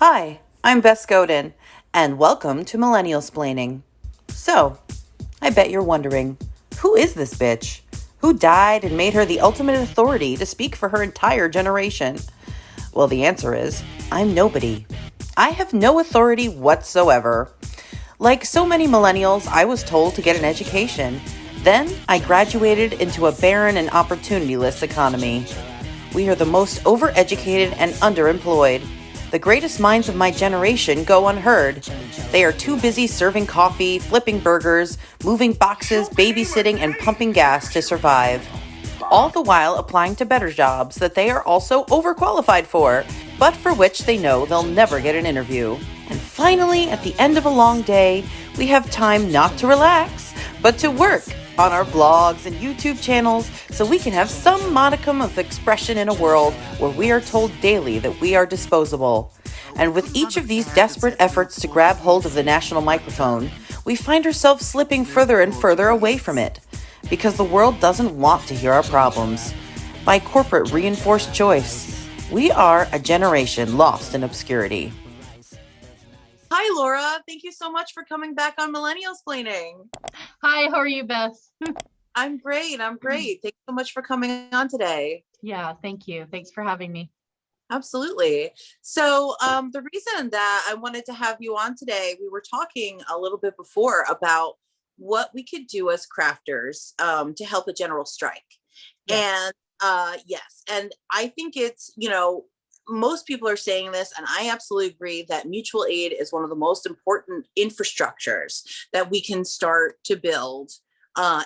Hi, I'm Bess Godin, and welcome to Millennial Splaining. So, I bet you're wondering, who is this bitch? Who died and made her the ultimate authority to speak for her entire generation? Well, the answer is, I'm nobody. I have no authority whatsoever. Like so many millennials, I was told to get an education. Then I graduated into a barren and opportunity-less economy. We are the most overeducated and underemployed. The greatest minds of my generation go unheard. They are too busy serving coffee, flipping burgers, moving boxes, babysitting, and pumping gas to survive. All the while applying to better jobs that they are also overqualified for, but for which they know they'll never get an interview. And finally, at the end of a long day, we have time not to relax, but to work on our blogs and YouTube channels so we can have some modicum of expression in a world where we are told daily that we are disposable. And with each of these desperate efforts to grab hold of the national microphone, we find ourselves slipping further and further away from it, because the world doesn't want to hear our problems. By corporate reinforced choice, we are a generation lost in obscurity. Hi, Laura. Thank you so much for coming back on Millennial Splaining. Hi, how are you, Beth? I'm great. Thanks so much for coming on today. Yeah, thank you. Thanks for having me. Absolutely. So the reason that I wanted to have you on today, we were talking a little bit before about what we could do as crafters to help a general strike. Yes. And yes, and I think it's, most people are saying this, and I absolutely agree that mutual aid is one of the most important infrastructures that we can start to build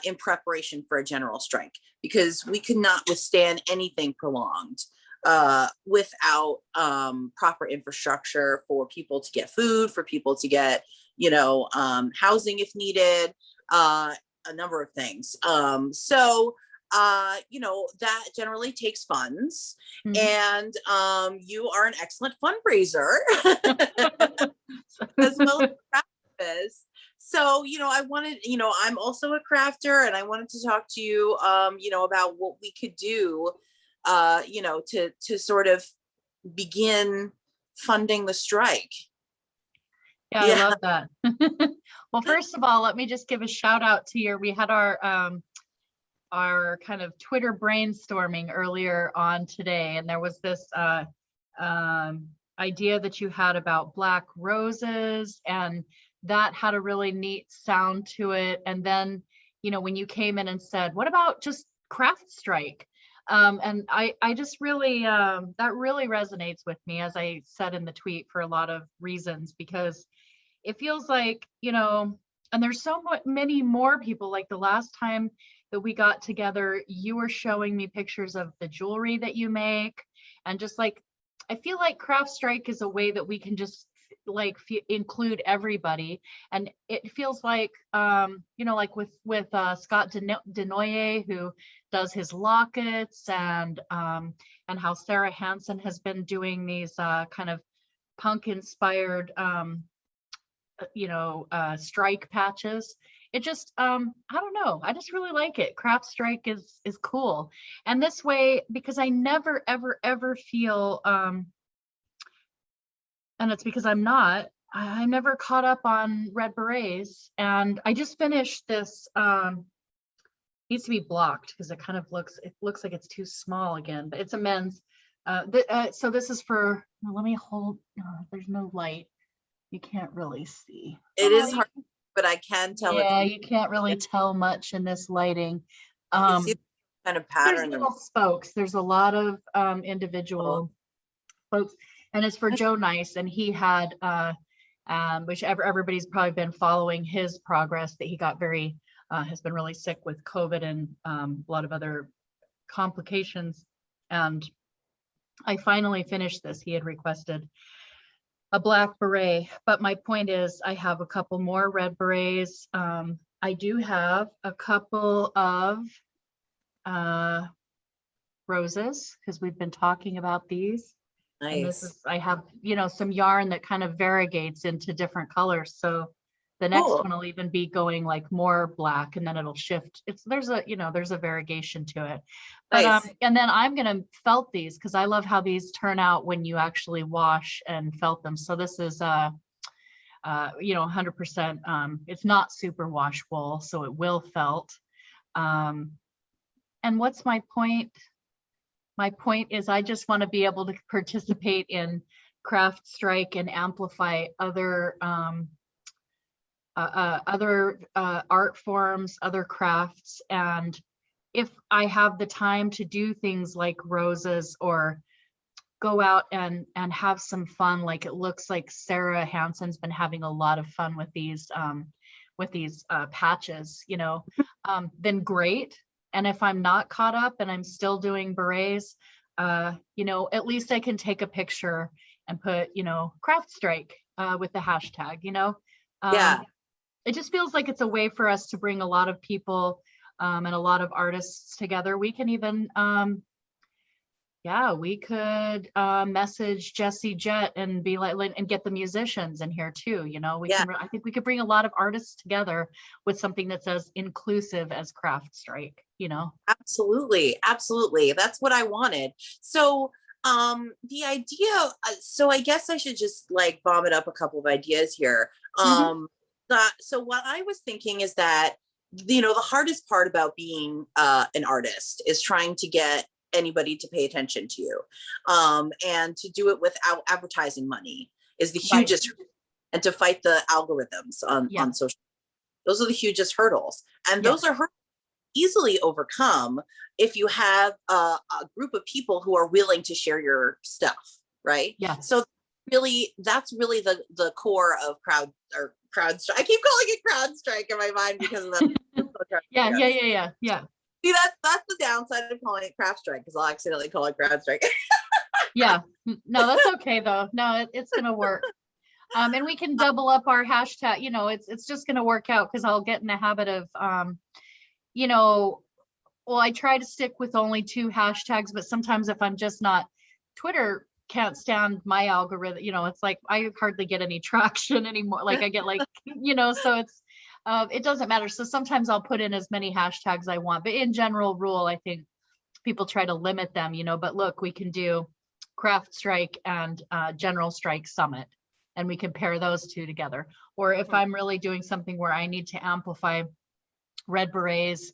in preparation for a general strike, because we could not withstand anything prolonged without proper infrastructure for people to get food, for people to get, housing if needed, a number of things. That generally takes funds. And you are an excellent fundraiser as well as practice. So, I wanted, I'm also a crafter, and I wanted to talk to you, about what we could do, to sort of begin funding the strike. Yeah, I love that. Well, first of all, let me just give a shout out to we had our kind of Twitter brainstorming earlier on today, and there was this idea that you had about black roses, and that had a really neat sound to it. And then, when you came in and said, what about just craft strike? And I just really, that really resonates with me, as I said in the tweet, for a lot of reasons, because it feels like, and there's so many more people. Like the last time that we got together, you were showing me pictures of the jewelry that you make. And just like, I feel like Craft Strike is a way that we can just like include everybody. And it feels like, like with Scott Denoyer, who does his lockets, and how Sarah Hansen has been doing these kind of punk inspired strike patches. It just I don't know, I just really like it. Craft strike is cool. And this way, because I never ever feel and it's because I'm never caught up on red berets. And I just finished this needs to be blocked because it looks like it's too small again, but it's a men's so this is for, let me hold, there's no light, you can't really see. It is hard, but I can tell. Yeah, you can't really tell much in this lighting. Kind of pattern. There's little spokes. There's a lot of individual folks, and it's for Joe Nice, and he had which everybody's probably been following his progress, that he got has been really sick with COVID and a lot of other complications. And I finally finished this. He had requested a black beret, but my point is, I have a couple more red berets. I do have a couple of roses, because we've been talking about these. Nice. And this is, I have, some yarn that kind of variegates into different colors, so The next Cool. one will even be going like more black, and then it'll shift. There's a, there's a variegation to it. But Nice. and then I'm gonna felt these because I love how these turn out when you actually wash and felt them. So this is 100%. It's not super wash wool, so it will felt. And what's my point? My point is I just want to be able to participate in Craft Strike and amplify other art forms, other crafts. And if I have the time to do things like roses or go out and have some fun, like it looks like Sarah Hansen's been having a lot of fun with these patches, then great. And if I'm not caught up and I'm still doing berets, at least I can take a picture and put, Craft Strike with the hashtag, Yeah. It just feels like it's a way for us to bring a lot of people and a lot of artists together. We can even, we could message Jesse Jett and be like, and get the musicians in here too. I think we could bring a lot of artists together with something that's as inclusive as Craft Strike, Absolutely. Absolutely. That's what I wanted. So the idea, so I guess I should just like vomit up a couple of ideas here. So what I was thinking is that, the hardest part about being an artist is trying to get anybody to pay attention to you, and to do it without advertising money is the hugest, and to fight the algorithms on social. Those are the hugest hurdles, and those are easily overcome if you have a group of people who are willing to share your stuff, right? Yeah. So that's really the core of crowd strike. I keep calling it crowd strike in my mind because of that. Yeah. See, that's the downside of calling it craft strike, because I'll accidentally call it crowd strike. Yeah. No, that's okay though. No, it's gonna work. And we can double up our hashtag. It's just gonna work out because I'll get in the habit of well, I try to stick with only 2 hashtags, but sometimes if I'm just not, Twitter can't stand my algorithm. It's like I hardly get any traction anymore. Like I get like, so it's it doesn't matter. So sometimes I'll put in as many hashtags I want, but in general rule, I think people try to limit them, but look, we can do Craft Strike and General Strike Summit, and we can pair those 2 together. Or if I'm really doing something where I need to amplify red berets,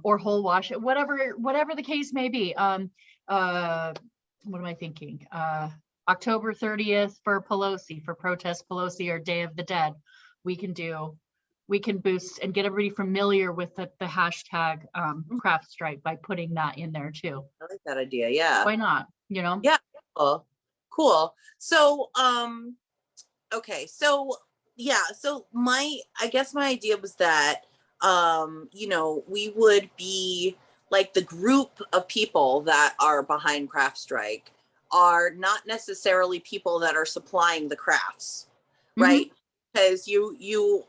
or whole wash, whatever the case may be. What am I thinking? October 30th for Pelosi, for Protest Pelosi, or Day of the Dead. We can boost and get everybody familiar with the hashtag Craft Strike by putting that in there too. I like that idea. Yeah. Why not? Yeah. Cool. So, okay. So yeah. So I guess my idea was that, we would be like the group of people that are behind Craft Strike are not necessarily people that are supplying the crafts, right? Because you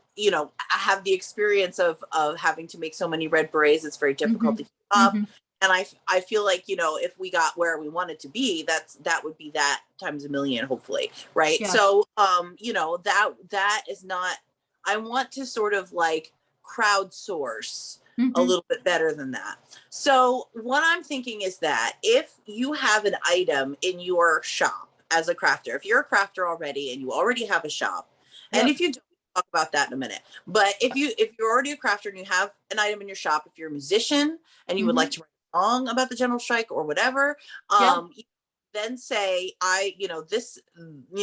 have the experience of having to make so many red berets. It's very difficult to keep up. And I feel like, if we got where we wanted to be, that would be that times a million, hopefully. Right. Yeah. So, that is not, I want to sort of like crowdsource a little bit better than that. So what I'm thinking is that if you have an item in your shop as a crafter, if you're a crafter already and you already have a shop, and if you don't, talk about that in a minute, but if you're already a crafter and you have an item in your shop, if you're a musician and you would like to write a song about the general strike or whatever, then say, this,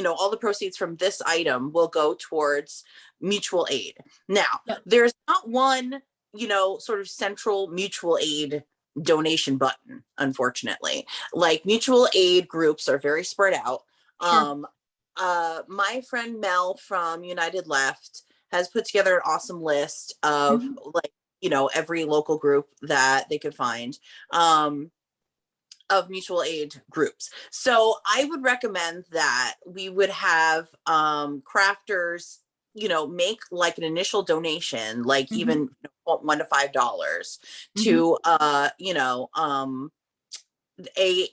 all the proceeds from this item will go towards mutual aid. Now, there's not one, sort of central mutual aid donation button, unfortunately. Like, mutual aid groups are very spread out. My friend Mel from United Left has put together an awesome list of every local group that they could find. Of mutual aid groups. So I would recommend that we would have crafters, make like an initial donation, like even $1 to $5 to a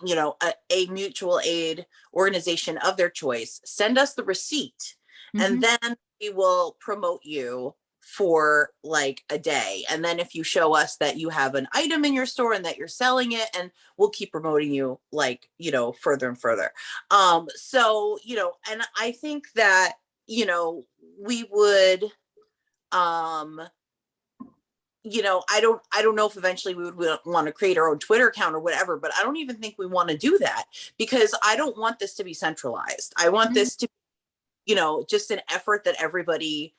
mutual aid organization of their choice. Send us the receipt, and Mm-hmm. then we will promote you for like a day. And then if you show us that you have an item in your store and that you're selling it, and we'll keep promoting you, like, further and further. So, and I think that, we would, um, I don't know if eventually we would want to create our own Twitter account or whatever, but I don't even think we want to do that, because I don't want this to be centralized. I want Mm-hmm. this to, just an effort that everybody,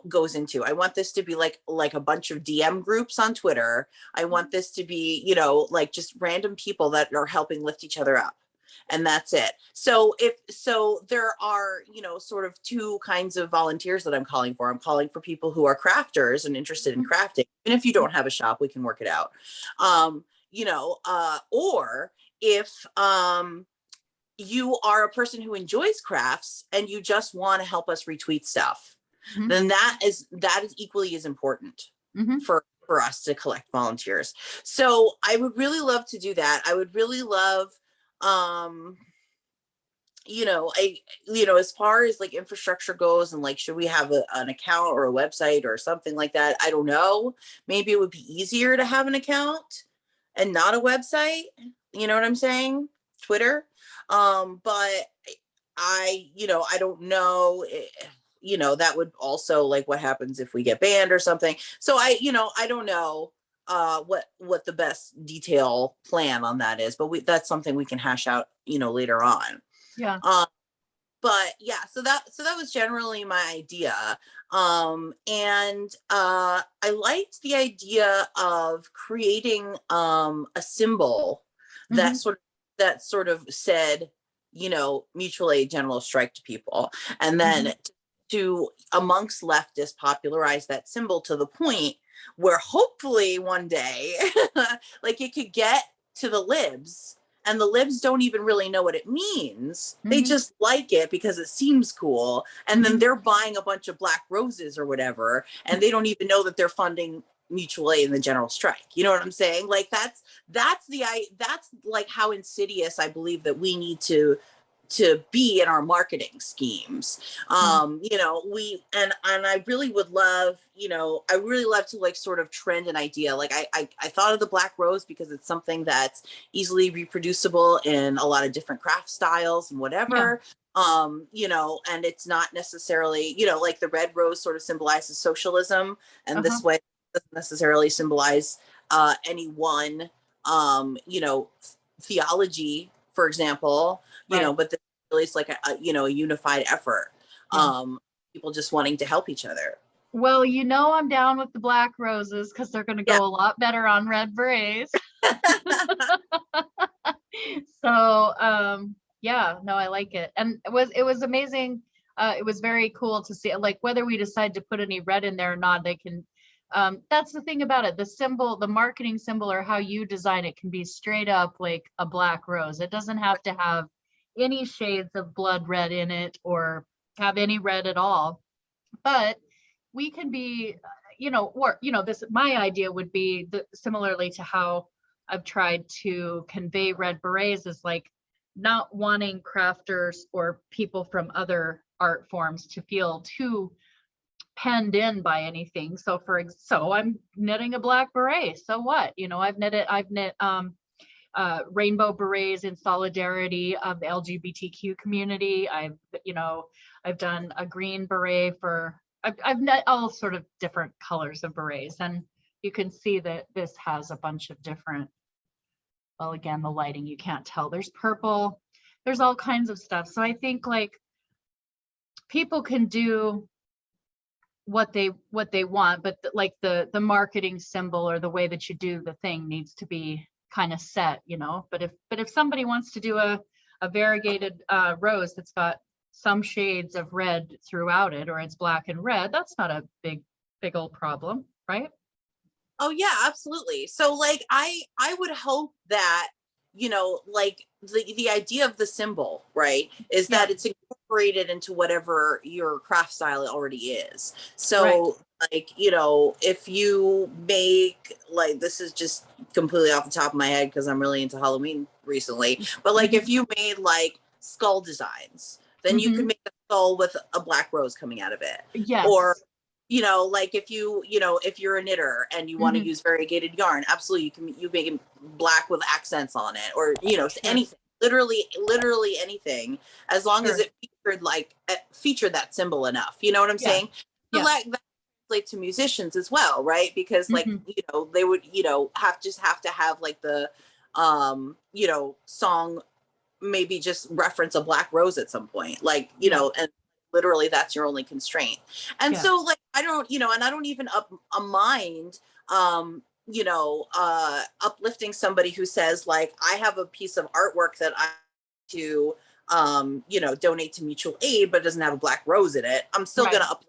goes into. I want this to be like a bunch of DM groups on Twitter. I want this to be, like just random people that are helping lift each other up. And that's it. So there are, sort of two kinds of volunteers that I'm calling for. I'm calling for people who are crafters and interested in crafting. And if you don't have a shop, we can work it out. Or if you are a person who enjoys crafts and you just want to help us retweet stuff, Mm-hmm. then that is equally as important Mm-hmm. for us to collect volunteers. So I would really love to do that. I would really love, um, as far as like infrastructure goes, and like, should we have an account or a website or something like that? I don't know. Maybe it would be easier to have an account and not a website. You know what I'm saying? Twitter. But I don't know. That would also, like, what happens if we get banned or something. So I don't know what the best detail plan on that is, but that's something we can hash out, later on. Yeah. Um, but yeah, so that was generally my idea. And I liked the idea of creating a symbol Mm-hmm. that sort of said, mutual aid, general strike to people, and Mm-hmm. then to amongst leftists popularize that symbol to the point where hopefully one day like it could get to the libs, and the libs don't even really know what it means. They Mm-hmm. just like it because it seems cool. And then Mm-hmm. they're buying a bunch of black roses or whatever, and they don't even know that they're funding mutual aid in the general strike. You know what I'm saying? Like that's like how insidious I believe that we need to be in our marketing schemes. We and I really would love, I really love to like sort of trend an idea. Like I thought of the black rose because it's something that's easily reproducible in a lot of different craft styles and Yeah. whatever. And it's not necessarily, like the red rose sort of symbolizes socialism, and Uh-huh. this way doesn't necessarily symbolize any one theology, for example, Right. but really it's like a unified effort. Yeah. People just wanting to help each other. Well, I'm down with the black roses because they're going to Yeah. go a lot better on red berets. So, yeah, no, I like it. And it was amazing. It was very cool to see, like, whether we decide to put any red in there or not, they can, that's the thing about it. The symbol, the marketing symbol, or how you design it can be straight up like a black rose. It doesn't have to have any shades of blood red in it or have any red at all. But we can be, this, my idea would be similarly to how I've tried to convey red berets, is like not wanting crafters or people from other art forms to feel too penned in by anything. So I'm knitting a black beret. So what? I've knit rainbow berets in solidarity of the LGBTQ community. I've done a green beret I've knit all sort of different colors of berets, and you can see that this has a bunch of different, well, again, the lighting, you can't tell. There's purple, there's all kinds of stuff. So I think like people can do what they want, but like the marketing symbol or the way that you do the thing needs to be kind of set, but if somebody wants to do a variegated rose that's got some shades of red throughout it, or it's black and red, that's not a big old problem, right? Oh yeah, absolutely. So like I would hope that, like the idea of the symbol, right, is Yeah. that it's incorporated into whatever your craft style already is. Right. So like, if you make, like, this is just completely off the top of my head because I'm really into Halloween recently, but like Mm-hmm. if you made like skull designs, then you could Mm-hmm. make a skull with a black rose coming out of it. Or, Yes. like if if you're a knitter and you want to Hmm. use variegated yarn, absolutely, you make it black with accents on it, or Sure. anything, literally anything, as long as Sure. it featured that symbol enough. You know what I'm Yeah. saying? So Yeah. that translates to musicians as well, right? Because like Hmm. they would have to have like the song maybe just reference a black rose at some point, like Yeah. and literally that's your only constraint. And so Yes. like I don't and I don't even up a mind uplifting somebody who says like I have a piece of artwork that I to donate to mutual aid but it doesn't have a black rose in it. I'm still gonna Right. up,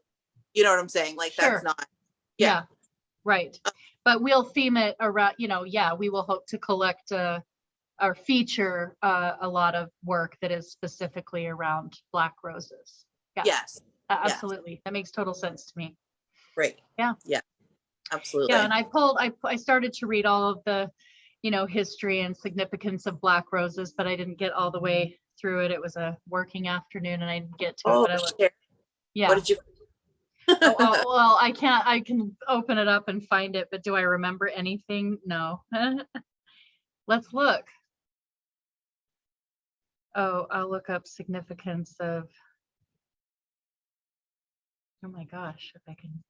you know what I'm saying? Like that's Sure. not, yeah. Yeah. Right. But we'll theme it around, yeah, we will hope to collect or feature a lot of work that is specifically around black roses. Yeah, Yes. Yes. absolutely. That makes total sense to me. Great. Yeah. Yeah, Yeah. And absolutely. I started to read all of the, history and significance of black roses, but I didn't get all the way through it. It was a working afternoon and I didn't get to it, Oh, but shit. What yeah. did you Oh, well, I can open it up and find it, but do I remember anything? No. Let's look. Oh, I'll look up significance of, oh my gosh, if I can.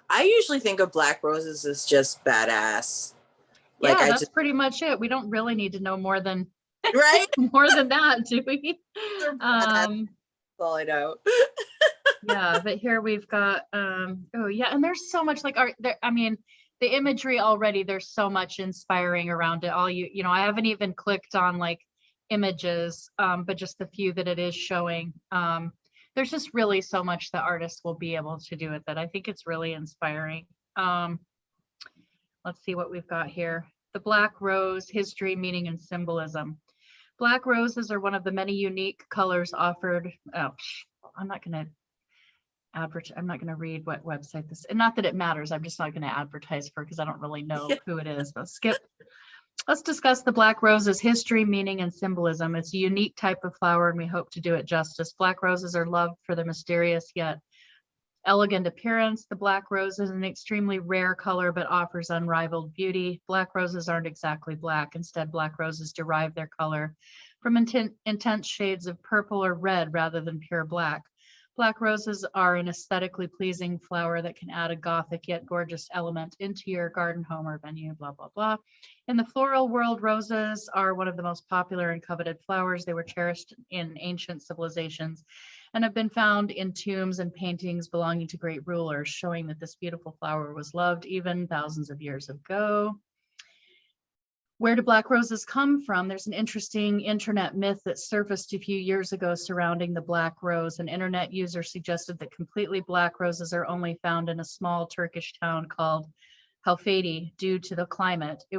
I usually think of black roses as just badass. Like Yeah, I that's just, pretty much it. We don't really need to know more than right? more than that, do we? They're badass. That's Um, all I know. yeah, but here we've got oh yeah, and there's so much like art there. I mean, the imagery already, there's so much inspiring around it. All I haven't even clicked on like images, but just the few that it is showing. There's just really so much that artists will be able to do with it. I think it's really inspiring. Um, let's see what we've got here. The Black Rose, History, Meaning, and Symbolism. Black roses are one of the many unique colors offered. Oh, I'm not going to I'm not going to read what website this, and not that it matters. I'm just not going to advertise for because I don't really know who it is. Let's skip. Let's discuss the black rose's history, meaning, and symbolism. It's a unique type of flower, and we hope to do it justice. Black roses are loved for their mysterious yet elegant appearance. The black rose is an extremely rare color, but offers unrivaled beauty. Black roses aren't exactly black. Instead, black roses derive their color from intense shades of purple or red rather than pure black. Black roses are an aesthetically pleasing flower that can add a gothic yet gorgeous element into your garden, home, or venue, blah, blah, blah. In the floral world, roses are one of the most popular and coveted flowers. They were cherished in ancient civilizations and have been found in tombs and paintings belonging to great rulers, showing that this beautiful flower was loved even thousands of years ago. Where do black roses come from? There's an interesting internet myth that surfaced a few years ago surrounding the black rose. An internet user suggested that completely black roses are only found in a small Turkish town called Halfeti due to the climate. It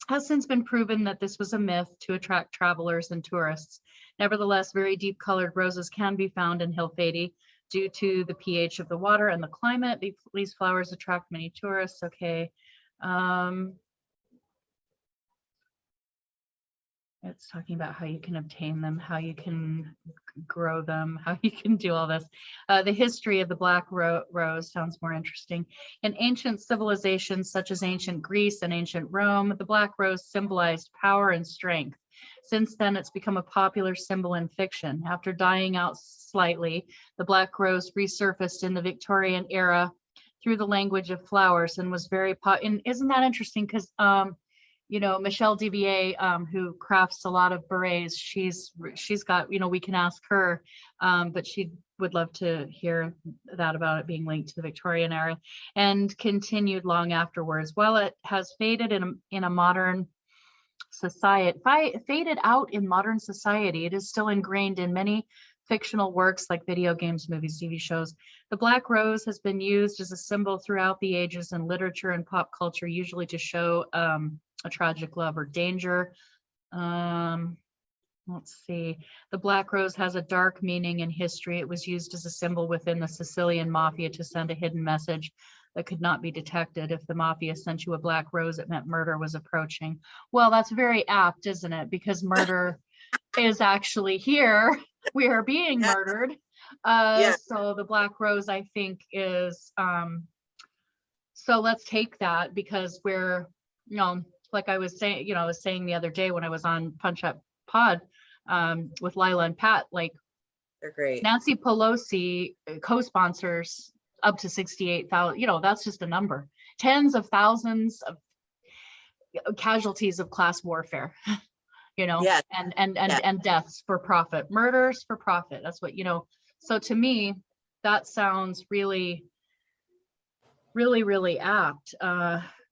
has since been proven that this was a myth to attract travelers and tourists. Nevertheless, very deep colored roses can be found in Hilfeti due to the pH of the water and the climate. These flowers attract many tourists. Okay. It's talking about how you can obtain them, how you can grow them, how you can do all this. The history of the black rose sounds more interesting. In ancient civilizations such as ancient Greece and ancient Rome, the black rose symbolized power and strength. Since then, it's become a popular symbol in fiction. After dying out slightly, the black rose resurfaced in the Victorian era through the language of flowers and was very and isn't that interesting? Because Michelle Divier, who crafts a lot of berets, she's got, we can ask her, but she would love to hear that about it being linked to the Victorian era and continued long afterwards. While it has faded in a modern society, faded out in modern society, it is still ingrained in many fictional works like video games, movies, TV shows. The black rose has been used as a symbol throughout the ages in literature and pop culture, usually to show a tragic love or danger. Let's see. The black rose has a dark meaning in history. It was used as a symbol within the Sicilian mafia to send a hidden message that could not be detected. If the mafia sent you a black rose, it meant murder was approaching. Well, that's very apt, isn't it? Because murder is actually here. We are being Yeah. murdered. Yeah. So the black rose, I think, is so let's take that, because we're, like I was saying, I was saying the other day when I was on Punch Up Pod with Lila and Pat, like, They're great. Nancy Pelosi co-sponsors up to 68,000, that's just a number. Tens of thousands of casualties of class warfare, Yes. and deaths for profit, murders for profit. That's what, so to me, that sounds really, really, really apt.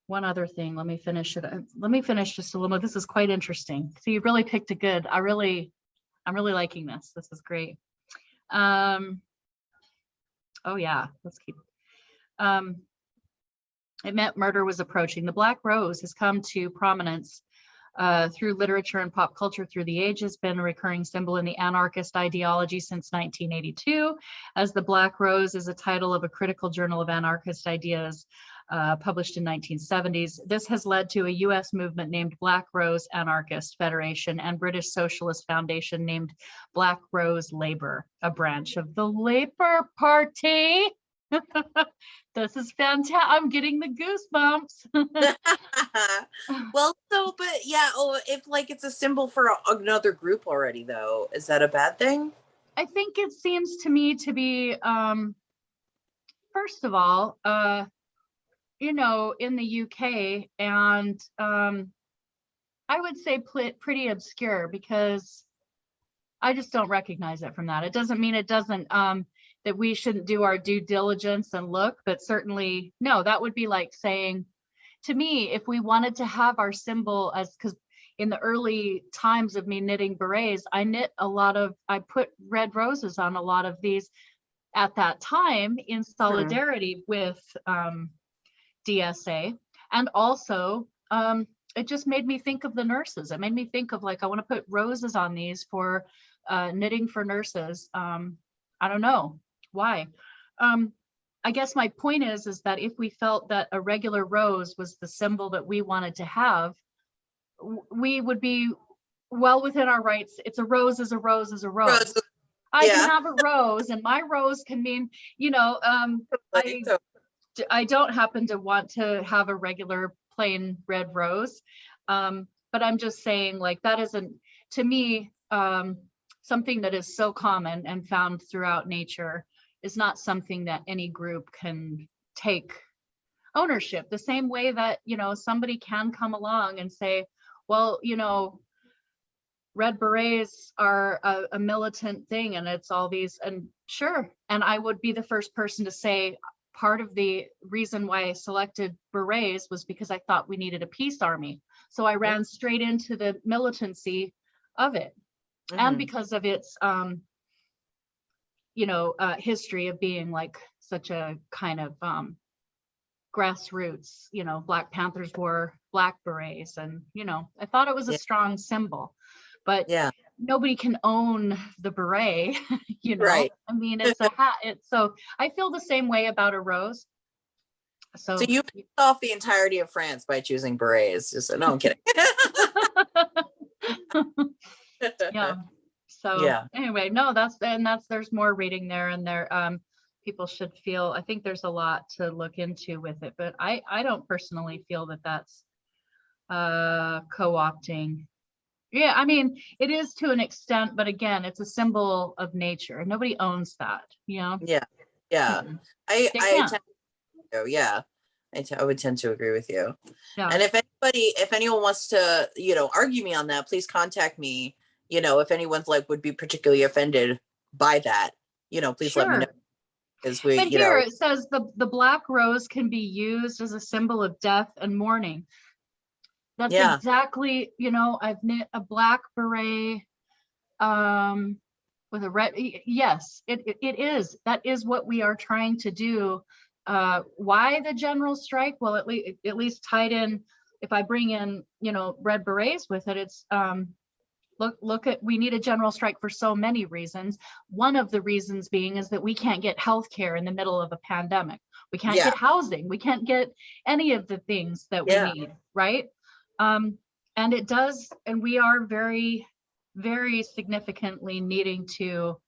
One other thing, let me finish just a little bit. This is quite interesting. So you really picked a good, I'm really liking this. This is great. Oh yeah, let's keep, it meant murder was approaching. The black rose has come to prominence through literature and pop culture through the ages, been a recurring symbol in the anarchist ideology since 1982, as the Black Rose is a title of a critical journal of anarchist ideas published in 1970s. This has led to a US movement named Black Rose Anarchist Federation and British Socialist Foundation named Black Rose Labour, a branch of the Labour Party. This is fantastic. I'm getting the goosebumps. Well, so, but yeah, if like it's a symbol for another group already, though, is that a bad thing? I think it seems to me to be, first of all, in the UK, and I would say pretty obscure, because I just don't recognize it from that. It doesn't mean it doesn't, that we shouldn't do our due diligence and look, but certainly, no, that would be like saying, to me, if we wanted to have our symbol as, because in the early times of me knitting berets, I put red roses on a lot of these at that time in solidarity with DSA. And also, it just made me think of the nurses. It made me think of, like, I want to put roses on these for knitting for nurses. I don't know why. I guess my point is that if we felt that a regular rose was the symbol that we wanted to have, we would be well within our rights. It's a rose is a rose is a rose. I can have a rose, and my rose can mean, I don't happen to want to have a regular plain red rose. But I'm just saying, like, that isn't, to me, something that is so common and found throughout nature is not something that any group can take ownership. The same way that, somebody can come along and say, well, red berets are a militant thing, and it's all these, and sure. And I would be the first person to say, part of the reason why I selected berets was because I thought we needed a peace army. So I ran straight into the militancy of it. And because of its, history of being like such a kind of grassroots, Black Panthers wore black berets, and, I thought it was a strong symbol, but nobody can own the beret, Right. I mean, it's a hat. So I feel the same way about a rose. So you pissed off the entirety of France by choosing berets. No, I'm kidding. Yeah. So anyway, no, there's more reading there, and there, people should feel, I think there's a lot to look into with it, but I don't personally feel that that's co-opting. Yeah, I mean, it is to an extent, but again, it's a symbol of nature. Nobody owns that, Yeah. They can't. I would tend to agree with you. Yeah. And if anyone wants to, argue me on that, please contact me. If anyone's would be particularly offended by that, please let me know. Because but here it says the black rose can be used as a symbol of death and mourning. That's exactly, I've knit a black beret with a red. Yes, it is. That is what we are trying to do. Why the general strike? Well, at least tied in, if I bring in, red berets with it, it's We need a general strike for so many reasons. One of the reasons being is that we can't get health care in the middle of a pandemic. We can't get housing. We can't get any of the things that we need, right? And it does, and we are very, very significantly needing to,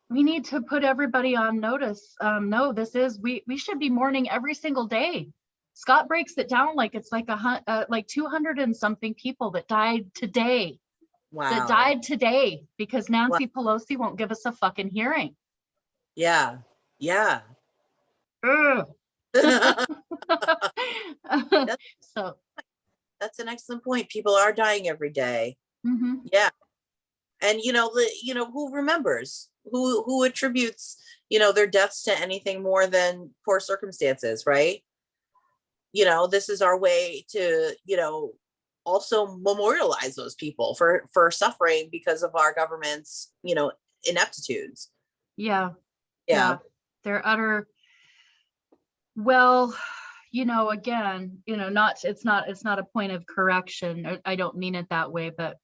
we need to put everybody on notice. No, we should be mourning every single day. Scott breaks it down like it's like 200 and something people that died today. Wow. That died today because Nancy Pelosi won't give us a fucking hearing. Yeah. Yeah. So that's an excellent point. People are dying every day. Mm-hmm. Yeah. And who remembers, who attributes, their deaths to anything more than poor circumstances, right? This is our way to, also memorialize those people for suffering because of our government's, ineptitudes. Yeah. They're utter. Well, again, it's not a point of correction. I don't mean it that way, but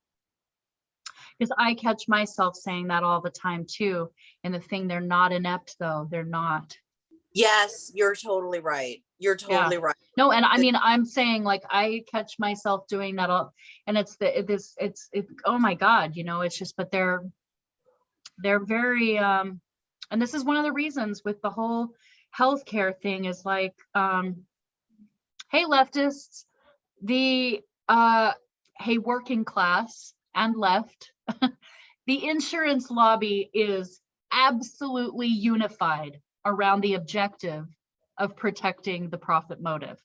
because I catch myself saying that all the time too. And the thing, they're not inept though. They're not. Yes, you're totally right. You're totally right. No, and I mean, I'm saying like I catch myself doing that all, and it's oh my God, it's just, but they're very and this is one of the reasons with the whole healthcare thing is like, hey leftists, hey working class and left, the insurance lobby is absolutely unified around the objective of protecting the profit motive.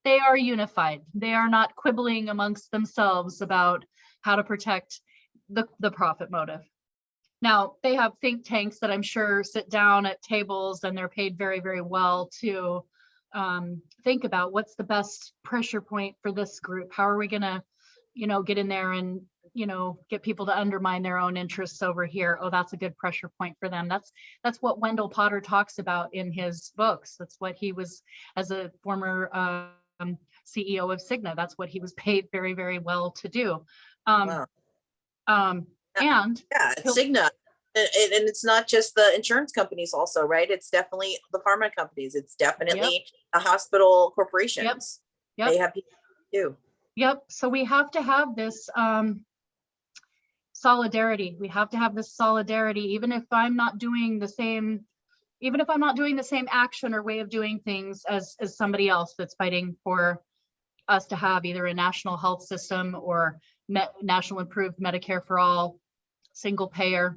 They are unified. They are not quibbling amongst themselves about how to protect the profit motive. Now, they have think tanks that I'm sure sit down at tables and they're paid very, very well to think about what's the best pressure point for this group. How are we going to, get in there and, get people to undermine their own interests over here. Oh, that's a good pressure point for them. That's what Wendell Potter talks about in his books. That's what he was, as a former CEO of Cigna, that's what he was paid very, very well to do. Wow. And Cigna. And it's not just the insurance companies also, right? It's definitely the pharma companies. It's definitely the hospital corporations. Yep. They have people too. Yep. So we have to have this solidarity. We have to have this solidarity, even if I'm not doing the same action or way of doing things as somebody else that's fighting for us to have either a national health system or national improved Medicare for all, single payer.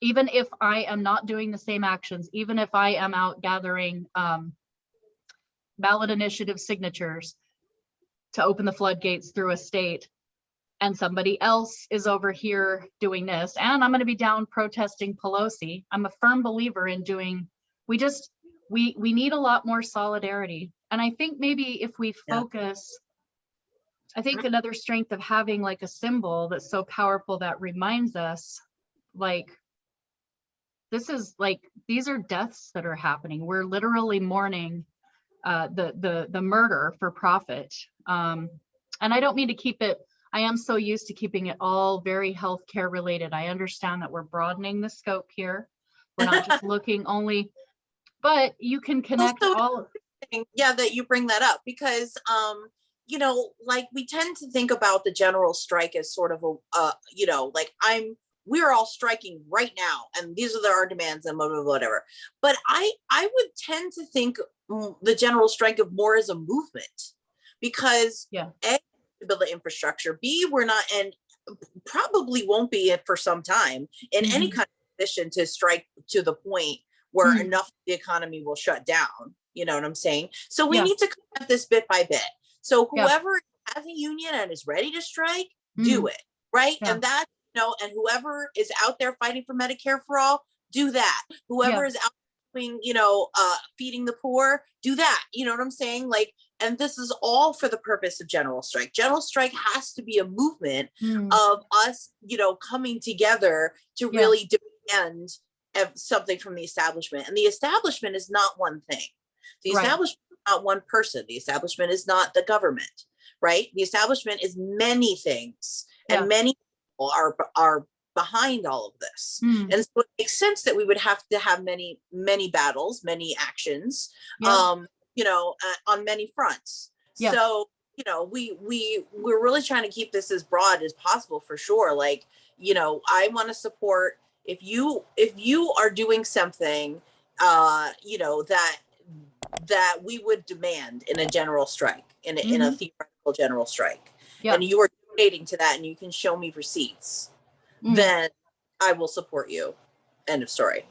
Even if I am not doing the same actions, even if I am out gathering ballot initiative signatures to open the floodgates through a state, and somebody else is over here doing this, and I'm going to be down protesting Pelosi. I'm a firm believer in doing, we need a lot more solidarity. And I think maybe if we focus, I think another strength of having like a symbol that's so powerful that reminds us, like, this is like, these are deaths that are happening. We're literally mourning the murder for profit. And I don't mean to keep it, I am so used to keeping it all very healthcare related. I understand that we're broadening the scope here. We're not just looking only, but you can connect also, all. Yeah, that you bring that up because, like we tend to think about the general strike as sort of a, like we're all striking right now and these are our demands and whatever. But I would tend to think the general strike of more as a movement because A, build the infrastructure, B, we're not, and probably won't be it for some time in any kind of position to strike to the point where enough of the economy will shut down. You know what I'm saying? So we need to come at this bit by bit. So whoever has a union and is ready to strike, do it, right? And that, and whoever is out there fighting for Medicare for all, do that. Whoever is out doing, feeding the poor, do that. You know what I'm saying? Like, and this is all for the purpose of general strike. General strike has to be a movement of us, coming together to really demand something from the establishment. And the establishment is not one thing. The establishment is not one person. The establishment is not the government, right? The establishment is many things, Yeah. and many people are behind all of this. Mm. And so it makes sense that we would have to have many battles, many actions, Yeah. on many fronts. Yes. So, we're really trying to keep this as broad as possible, for sure. Like, I want to support, if you are doing something, that we would demand in a general strike, in a theoretical general strike, Yeah. and you are donating to that, and you can show me receipts, then I will support you. End of story.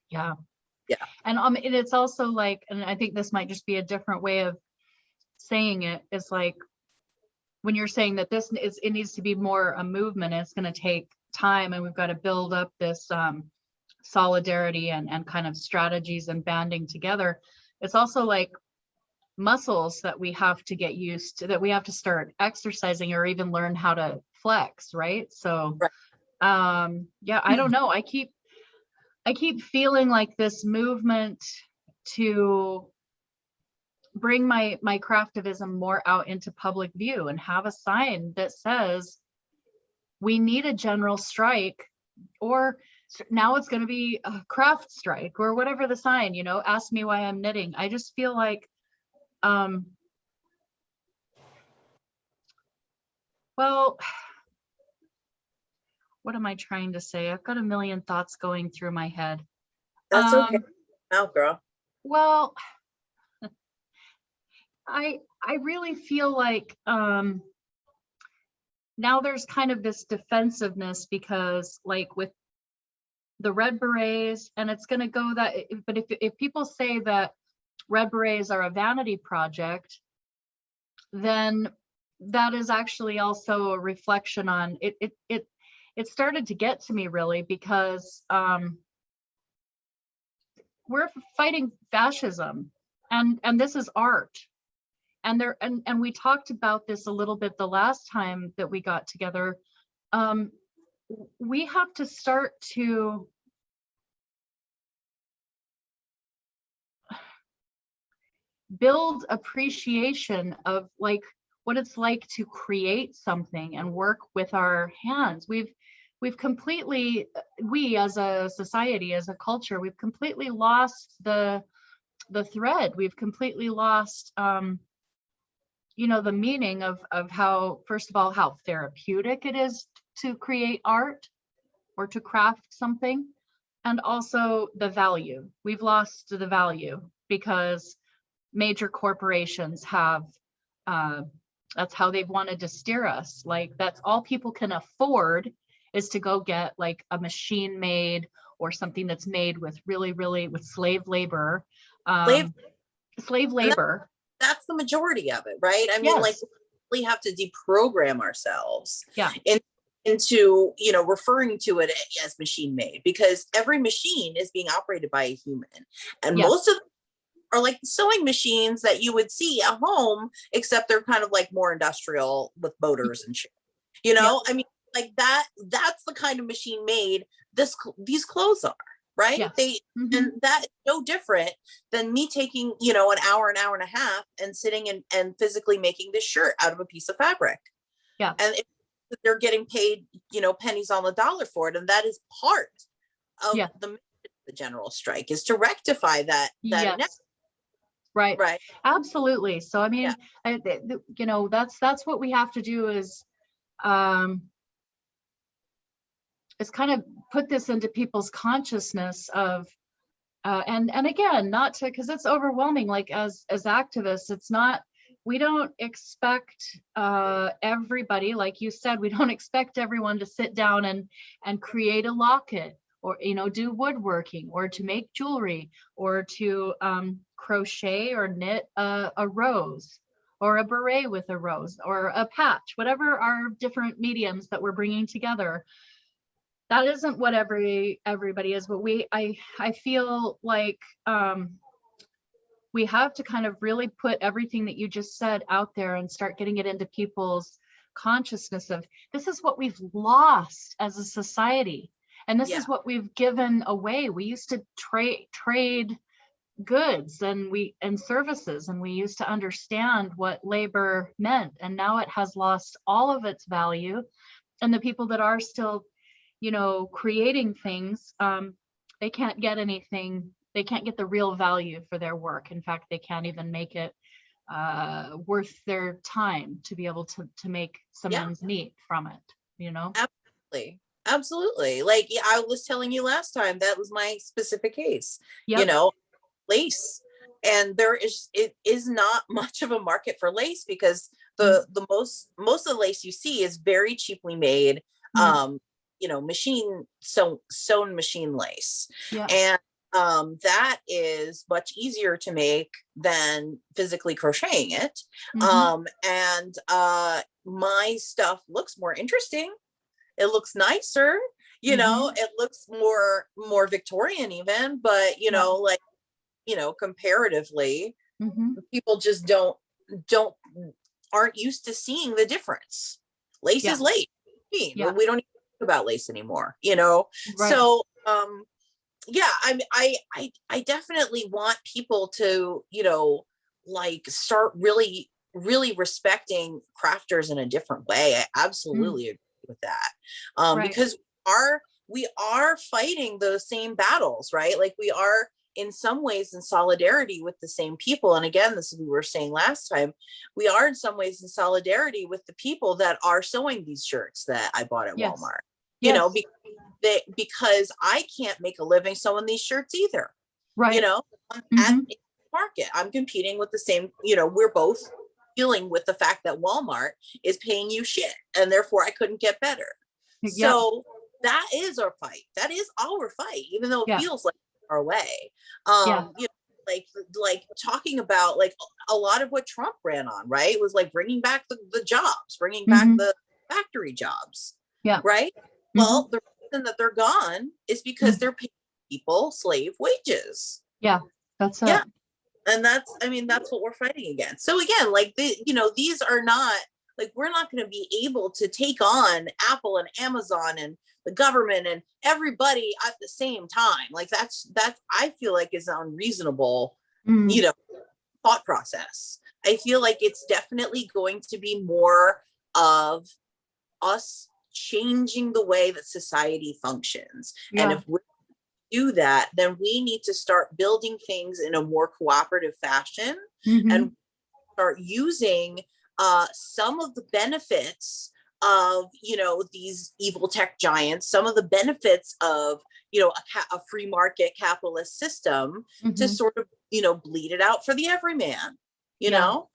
Yeah. Yeah. And it's also like, and I think this might just be a different way of saying it, is like when you're saying that it needs to be more a movement, it's going to take time, and we've got to build up this solidarity and kind of strategies and banding together. It's also like muscles that we have to get used to, that we have to start exercising or even learn how to flex, right? So right. Yeah, I don't know. I keep feeling like this movement to bring my craftivism more out into public view and have a sign that says we need a general strike, or now it's going to be a craft strike, or whatever the sign, ask me why I'm knitting. I just feel like, well, what am I trying to say? I've got a million thoughts going through my head. That's okay. Now, girl. Well, I really feel like now there's kind of this defensiveness, because like with the Red Berets, and it's going to go that, but if people say that Red Berets are a vanity project, then that is actually also a reflection on it. It started to get to me, really, because we're fighting fascism, and this is art. And we talked about this a little bit the last time that we got together. We have to start to build appreciation of like what it's like to create something and work with our hands. We've completely, we as a society, as a culture, we've completely lost the thread. We've completely lost the meaning of how, first of all, how therapeutic it is to create art or to craft something, and also the value. We've lost the value because major corporations have, that's how they've wanted to steer us. Like, that's all people can afford, is to go get like a machine made or something that's made with really, with slave labor. Slave labor. That's the majority of it, right? I mean, yes. Like, we have to deprogram ourselves, yeah, into referring to it as machine made, because every machine is being operated by a human, and yes. most of them are like sewing machines that you would see at home, except they're kind of like more industrial with motors and shit. Yeah. I mean, like that's the kind of machine made these clothes are, right? Yes. And that's no different than me taking, an hour and a half and sitting and physically making this shirt out of a piece of fabric. Yeah. And they're getting paid, pennies on the dollar for it. And that is part of the general strike, is to rectify that. Yes. Right. Absolutely. So, I mean, that's what we have to do, is kind of put this into people's consciousness of, and again, not to, because it's overwhelming. Like as activists, it's not, we don't expect everybody, like you said, we don't expect everyone to sit down and create a locket, or do woodworking, or to make jewelry, or to crochet or knit a rose, or a beret with a rose, or a patch, whatever our different mediums that we're bringing together. That isn't what everybody is, but I feel like we have to kind of really put everything that you just said out there and start getting it into people's consciousness of, this is what we've lost as a society, and this is what we've given away. We used to trade goods and services, and we used to understand what labor meant, and now it has lost all of its value. And the people that are still, creating things, they can't get anything, they can't get the real value for their work. In fact, they can't even make it worth their time to be able to make some ends meet from it. Absolutely. Like I was telling you last time, that was my specific case. Yep. Lace, and it is not much of a market for lace, because the most of the lace you see is very cheaply made, machine sewn machine lace. And that is much easier to make than physically crocheting it. And my stuff looks more interesting. It looks nicer, it looks more Victorian even, but comparatively, people just aren't used to seing the difference. Lace is lace. We don't even think about lace anymore, Right. So I definitely want people to, start really, really respecting crafters in a different way. I absolutely agree with that. Right. Because we are fighting those same battles, right? Like we are in some ways in solidarity with the same people. And again, this is what we were saying last time, we are in some ways in solidarity with the people that are sewing these shirts that I bought at Walmart, because I can't make a living sewing these shirts either. Right. At the market, I'm competing with the same, we're both dealing with the fact that Walmart is paying you shit, and therefore I couldn't get better. So that is our fight. That is our fight, even though it feels like far away. Like talking about like a lot of what Trump ran on, right? It was like bringing back the jobs, bringing back the factory jobs. Yeah. Right. Well, the reason that they're gone is because they're paying people slave wages. Yeah. That's it. And that's what we're fighting against. So again, like these are not like, we're not going to be able to take on Apple and Amazon and the government and everybody at the same time. Like that's I feel like is an unreasonable, thought process. I feel like it's definitely going to be more of us changing the way that society functions. And if we do that, then we need to start building things in a more cooperative fashion and start using some of the benefits of these evil tech giants, some of the benefits of a free market capitalist system to sort of bleed it out for the everyman. So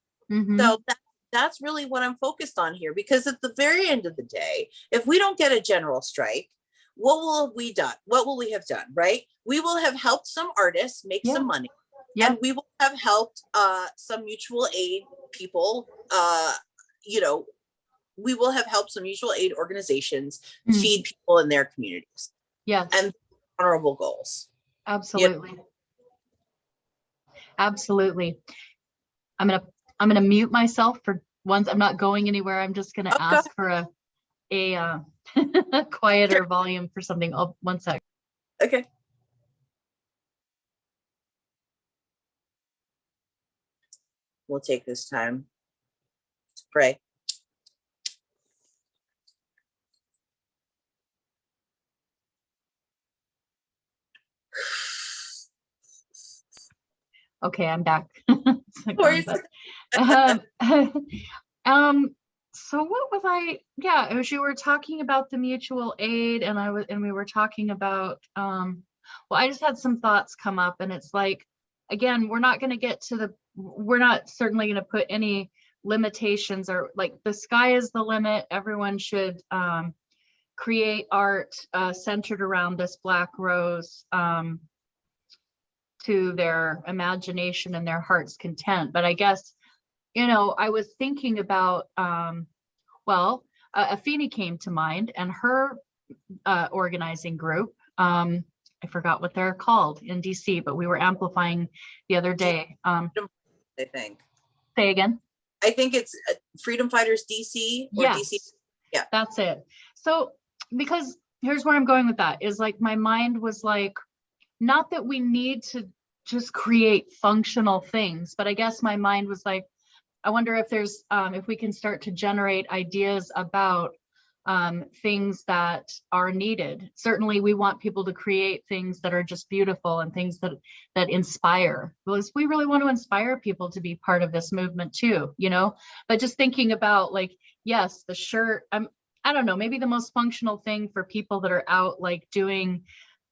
that's really what I'm focused on here, because at the very end of the day, if we don't get a general strike, what will we done? What will we have done? Right? We will have helped some artists make some money, and we will have helped some mutual aid people. We will have helped some mutual aid organizations feed people in their communities. Yeah, and honorable goals. Absolutely, absolutely. I'm gonna mute myself for once. I'm not going anywhere. I'm just gonna ask for a quieter volume for something. Oh, 1 sec. Okay. We'll take this time to pray. Okay, I'm back. So what was I? Yeah, as you were talking about the mutual aid, and we were talking about. Well, I just had some thoughts come up, and it's like, again, we're not certainly going to put any limitations, or like the sky is the limit. Everyone should create art centered around this black rose to their imagination and their heart's content. But I guess, I was thinking about, Afeni came to mind, and her organizing group, I forgot what they're called in DC, but we were amplifying the other day. I think. Say again? I think it's Freedom Fighters DC or DC. Yeah, that's it. So, because here's where I'm going with that, is like my mind was like, not that we need to just create functional things. But I guess my mind was like, I wonder if there's if we can start to generate ideas about things that are needed. Certainly we want people to create things that are just beautiful and things that inspire. Because we really want to inspire people to be part of this movement too, you know. But just thinking about, like, yes, the shirt, I don't know, maybe the most functional thing for people that are out like doing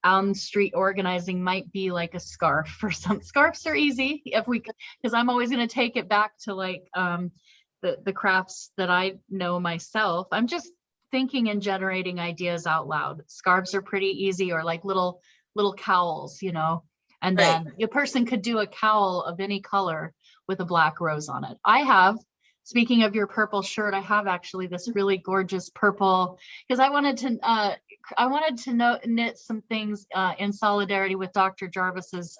on street organizing might be like a scarf. For some, scarves are easy if we, because I'm always going to take it back to like the crafts that I know myself. I'm just thinking and generating ideas out loud. Scarves are pretty easy, or like little cowls, you know, and Right. then a person could do a cowl of any color with a black rose on it. I have, speaking of your purple shirt, I have actually this really gorgeous purple, because I wanted to knit some things in solidarity with Dr. Jarvis's,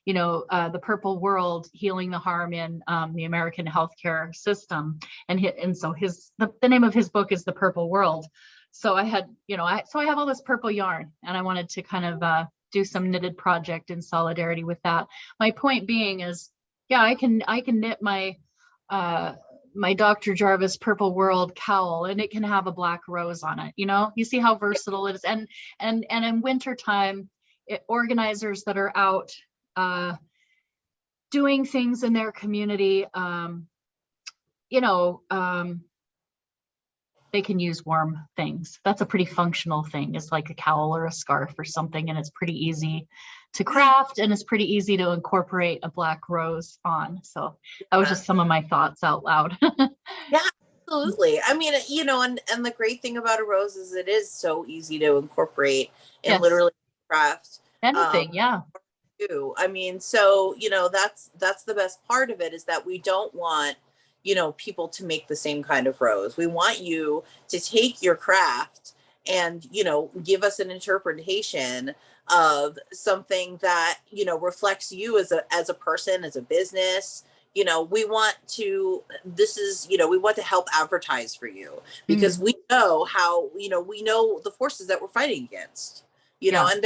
the purple world, healing the harm in the American healthcare system. And so the name of his book is The Purple World. So I had, so I have all this purple yarn, and I wanted to kind of do some knitted project in solidarity with that. My point being is, yeah, I can knit my Dr. Jarvis Purple World cowl, and it can have a black rose on it. You know, you see how versatile it is. And in wintertime, organizers that are out doing things in their community, they can use warm things. That's a pretty functional thing. It's like a cowl or a scarf or something, and it's pretty easy to craft, and it's pretty easy to incorporate a black rose on. So that was just some of my thoughts out loud. Yeah, absolutely. I mean, and the great thing about a rose is it is so easy to incorporate in Yes. literally craft. Anything, yeah. Too. I mean, so that's the best part of it, is that we don't want people to make the same kind of rose. We want you to take your craft and give us an interpretation of something that reflects you as a person, as a business. We want to help advertise for you, because we know how we know the forces that we're fighting against, and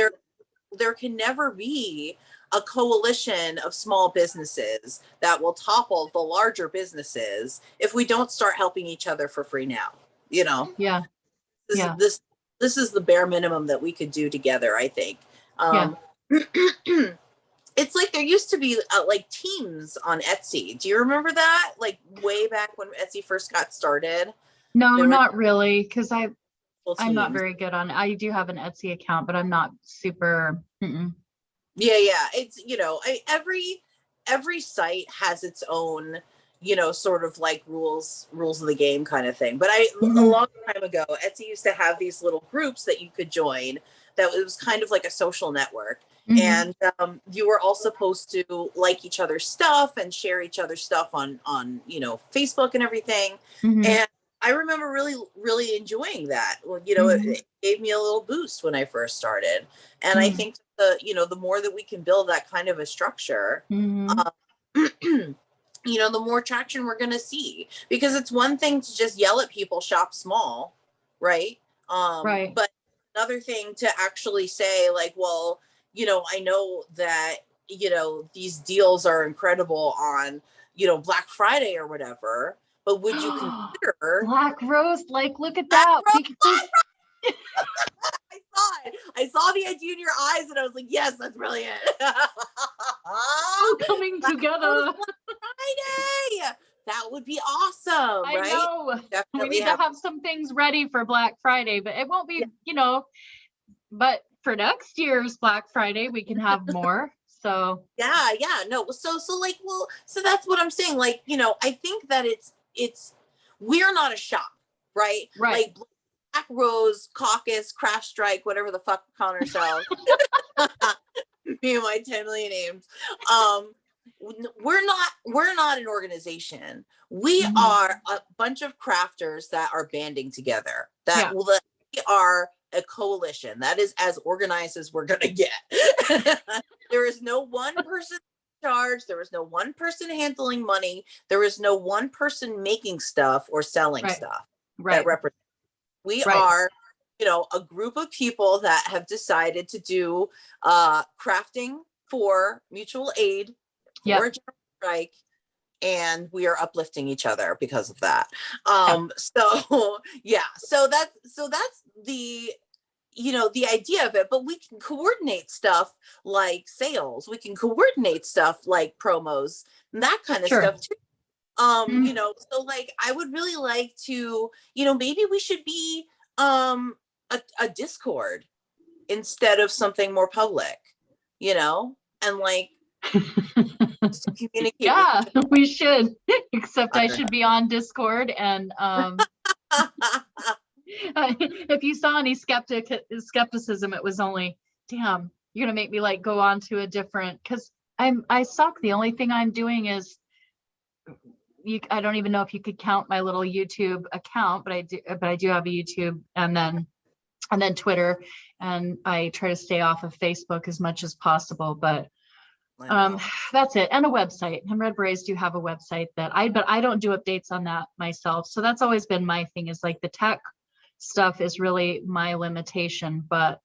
there can never be a coalition of small businesses that will topple the larger businesses if we don't start helping each other for free now. Yeah. This is the bare minimum that we could do together, I think. It's like there used to be like teams on Etsy. Do you remember that? Like way back when Etsy first got started? No, not really, because I'm not teams. very good on it. I do have an Etsy account, but I'm not super. Yeah. It's, every site has its own, sort of like rules of the game kind of thing. But a long time ago, Etsy used to have these little groups that you could join, that it was kind of like a social network. And you were all supposed to like each other's stuff and share each other's stuff on Facebook and everything. And I remember really, really enjoying that. Well, it gave me a little boost when I first started. And I think the more that we can build that kind of a structure, the more traction we're going to see. Because it's one thing to just yell at people, shop small, right? Right. But another thing to actually say, like, well, I know that, these deals are incredible on, Black Friday or whatever, but would you consider Black Rose? Like, look at that. I saw the idea in your eyes, and I was like, yes, that's brilliant. All coming together. Friday. That would be awesome, right? I know. Definitely we need to have some things ready for Black Friday, but it won't be, but for next year's Black Friday, we can have more. So yeah, no. So like, well, so that's what I'm saying. Like, I think that it's we're not a shop, right? Right. Like Black Rose, Caucus, Craft Strike, whatever the fuck we call ourselves. Me and my 10 million names. We're not an organization. We are a bunch of crafters that are banding together. We are a coalition. That is as organized as we're gonna get. There is no one person in charge. There is no one person handling money. There is no one person making stuff or selling stuff. That represents. We are, a group of people that have decided to do crafting for mutual aid, for Yep. a general strike, and we are uplifting each other because of that. So yeah, so that's the, the idea of it. But we can coordinate stuff like sales, we can coordinate stuff like promos and that kind of Sure. stuff too. So like I would really like to, maybe we should be a Discord instead of something more public, and like to communicate Yeah, with we should. Except I other. should be on Discord, and if you saw any skepticism, it was only, damn, you're gonna make me like go on to a different, because I suck. The only thing I'm doing is I don't even know if you could count my little YouTube account, but I do have a YouTube, and then Twitter, and I try to stay off of Facebook as much as possible, but that's it. And a website, and Red Berets do have a website but I don't do updates on that myself. So that's always been my thing, is like the tech stuff is really my limitation. But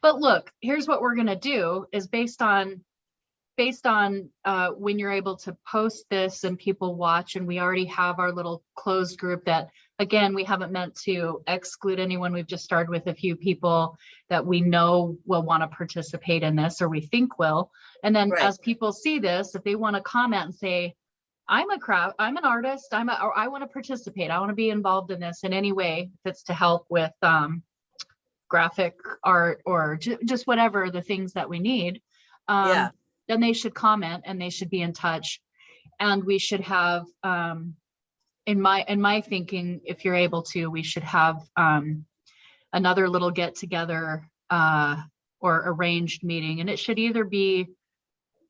look, here's what we're going to do is based on when you're able to post this and people watch, and we already have our little closed group that, again, we haven't meant to exclude anyone. We've just started with a few people that we know will want to participate in this, or we think will. And then Right. as people see this, if they want to comment and say, I'm an artist, or I want to participate, I want to be involved in this in any way, if it's to help with graphic art or just whatever the things that we need. Yeah. Then they should comment and they should be in touch. And we should have, in my thinking, if you're able to, we should have another little get together or arranged meeting. And it should either be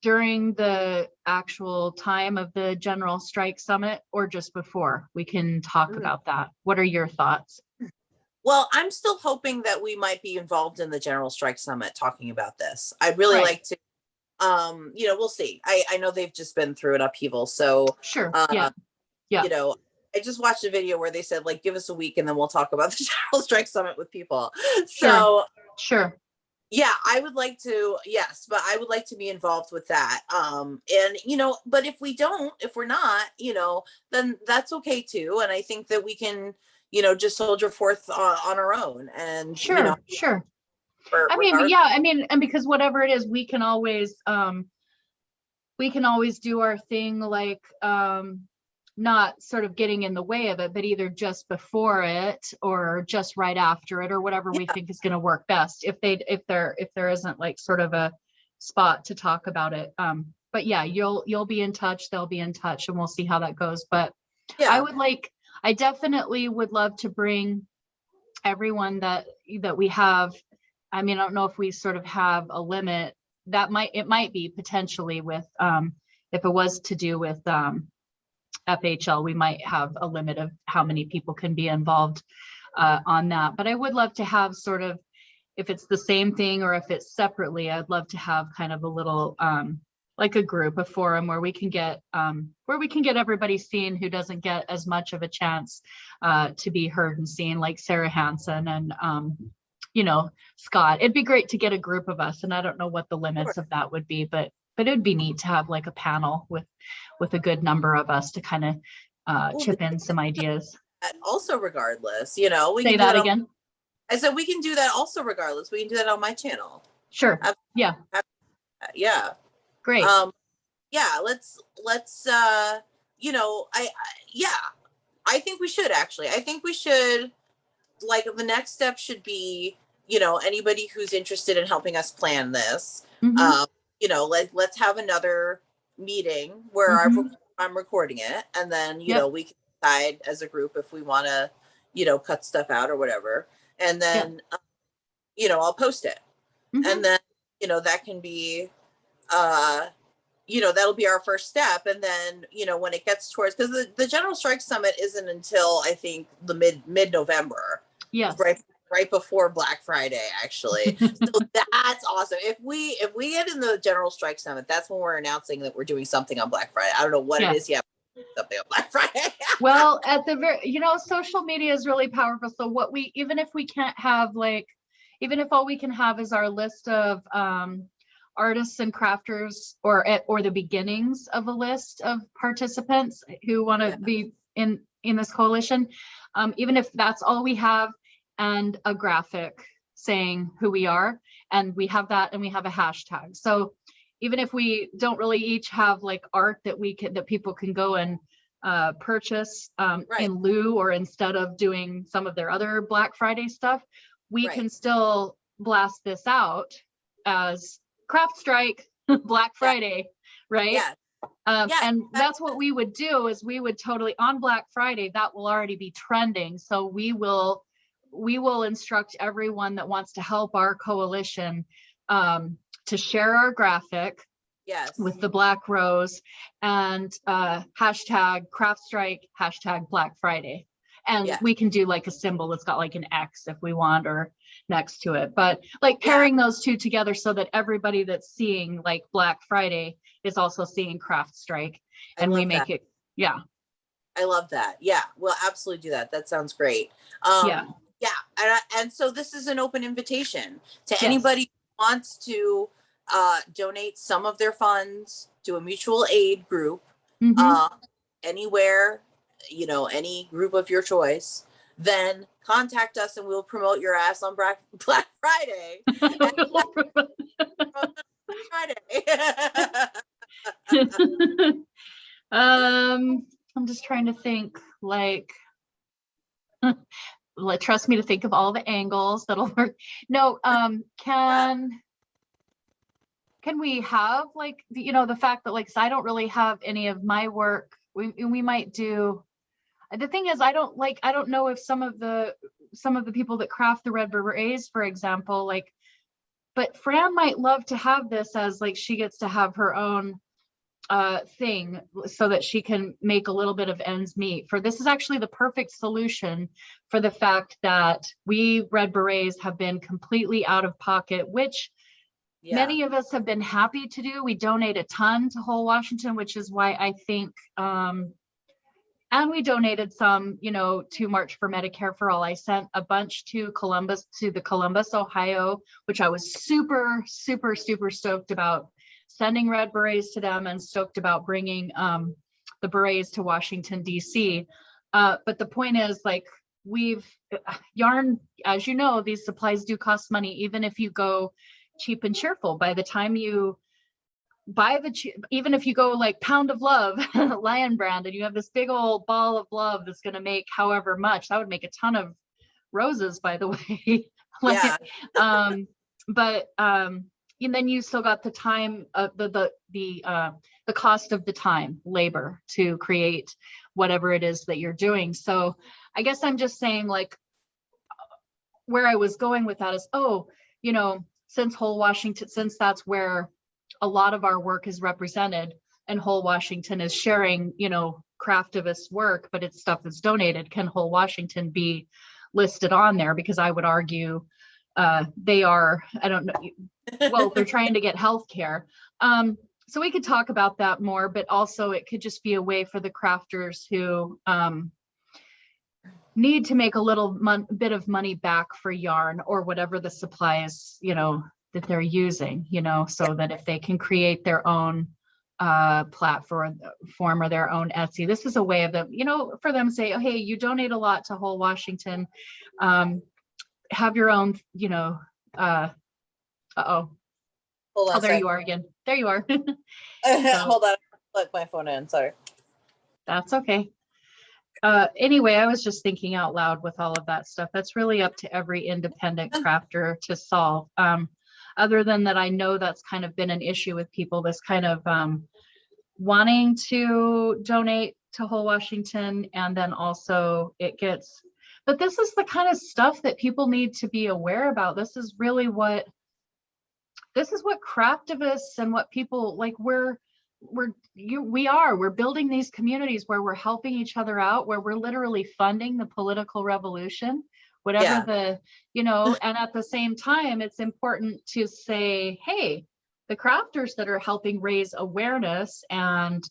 during the actual time of the General Strike Summit or just before. We can talk about that. What are your thoughts? Well, I'm still hoping that we might be involved in the General Strike Summit talking about this. I'd really like to. We'll see. I know they've just been through an upheaval, so sure. Yeah. I just watched a video where they said, like, give us a week and then we'll talk about the General Strike Summit with people. Sure. So sure. Yeah, I would like to, yes, but I would like to be involved with that. But if we're not, then that's okay too. And I think that we can, just soldier forth on our own, and sure. And because whatever it is, we can always do our thing, like not sort of getting in the way of it, but either just before it or just right after it, or whatever we think is going to work best, if there isn't like sort of a spot to talk about it. But yeah, you'll be in touch, they'll be in touch, and we'll see how that goes. But yeah. I definitely would love to bring everyone that we have. I mean, I don't know if we sort of have a limit. It might be potentially with if it was to do with FHL, we might have a limit of how many people can be involved on that. But I would love to have sort of, if it's the same thing or if it's separately, I'd love to have kind of a little like a group, a forum where we can get everybody seen who doesn't get as much of a chance to be heard and seen, like Sarah Hansen and Scott. It'd be great to get a group of us, and I don't know what the limits of that would be, but it'd be neat to have like a panel with a good number of us to kind of chip in some ideas. Also, regardless, we say can that again. I said we can do that also regardless. We can do that on my channel. Sure. Yeah. Yeah. Great. Let's I think we should actually. I think we should, like, the next step should be, anybody who's interested in helping us plan this, let's have another meeting where I'm recording it, and then, we can decide as a group if we want to, cut stuff out or whatever. And then, I'll post it. And then, that can be, that'll be our first step. And then, when it gets towards, because the General Strike Summit isn't until, I think, the mid-November. Yes. Right before Black Friday, actually. So that's awesome. If we get in the General Strike Summit, that's when we're announcing that we're doing something on Black Friday. I don't know what it is yet. Something on Black Friday. Well, at the very, social media is really powerful. So even if all we can have is our list of artists and crafters, or the beginnings of a list of participants who want to be in this coalition, even if that's all we have, and a graphic saying who we are, and we have that, and we have a hashtag. So even if we don't really each have like art that people can go and purchase in lieu or instead of doing some of their other Black Friday stuff, we can still blast this out as Craft Strike Black Friday, right? And that's what we would do, is we would totally, on Black Friday, that will already be trending. So we will instruct everyone that wants to help our coalition to share our graphic with the Black Rose and hashtag Craft Strike, hashtag Black Friday. And we can do like a symbol that's got like an X if we want, or next to it, but like pairing those two together so that everybody that's seeing like Black Friday is also seeing Craft Strike, and we make it. I love that. We'll absolutely do that. That sounds great. And so this is an open invitation to anybody who wants to donate some of their funds to a mutual aid group, anywhere, any group of your choice, then contact us and we'll promote your ass on Black Friday. I'm just trying to think, like, trust me to think of all the angles that'll work. No, can we have like, the fact that, like, 'cause I don't really have any of my work. We might do. The thing is, I don't know if some of the people that craft the red berets, for example, like, but Fran might love to have this as like, she gets to have her own thing so that she can make a little bit of ends meet. For this is actually the perfect solution for the fact that we red berets have been completely out of pocket, which many of us have been happy to do. We donate a ton to Whole Washington, which is why I think and we donated some, to March for Medicare for All. I sent a bunch to the Columbus, Ohio, which I was super, super, super stoked about sending red berets to them, and stoked about bringing the berets to Washington, D.C. But the point is, like, yarn, as you know, these supplies do cost money, even if you go cheap and cheerful. By the time you buy even if you go like Pound of Love, Lion Brand, and you have this big old ball of love that's going to make however much, that would make a ton of roses, by the way. And then you still got the time, the cost of the time, labor to create whatever it is that you're doing. So I guess I'm just saying, like, where I was going with that is, since Whole Washington, since that's where a lot of our work is represented, and Whole Washington is sharing, Craftivist work, but it's stuff that's donated, can Whole Washington be listed on there? Because I would argue they are, I don't know, well, they're trying to get health care. So we could talk about that more, but also it could just be a way for the crafters who need to make a little bit of money back for yarn or whatever the supplies, that they're using, so that if they can create their own platform or their own Etsy, this is a way of them, for them to say, oh, hey, you donate a lot to Whole Washington, have your own, oh, there you are again. There you are. Hold on, plug my phone in. Sorry. That's okay. Anyway, I was just thinking out loud with all of that stuff. That's really up to every independent crafter to solve. Other than that, I know that's kind of been an issue with people, this kind of wanting to donate to Whole Washington, and then also but this is the kind of stuff that people need to be aware about. This is what craftivists and what people like, we're building these communities where we're helping each other out, where we're literally funding the political revolution, whatever and at the same time, it's important to say, hey, the crafters that are helping raise awareness and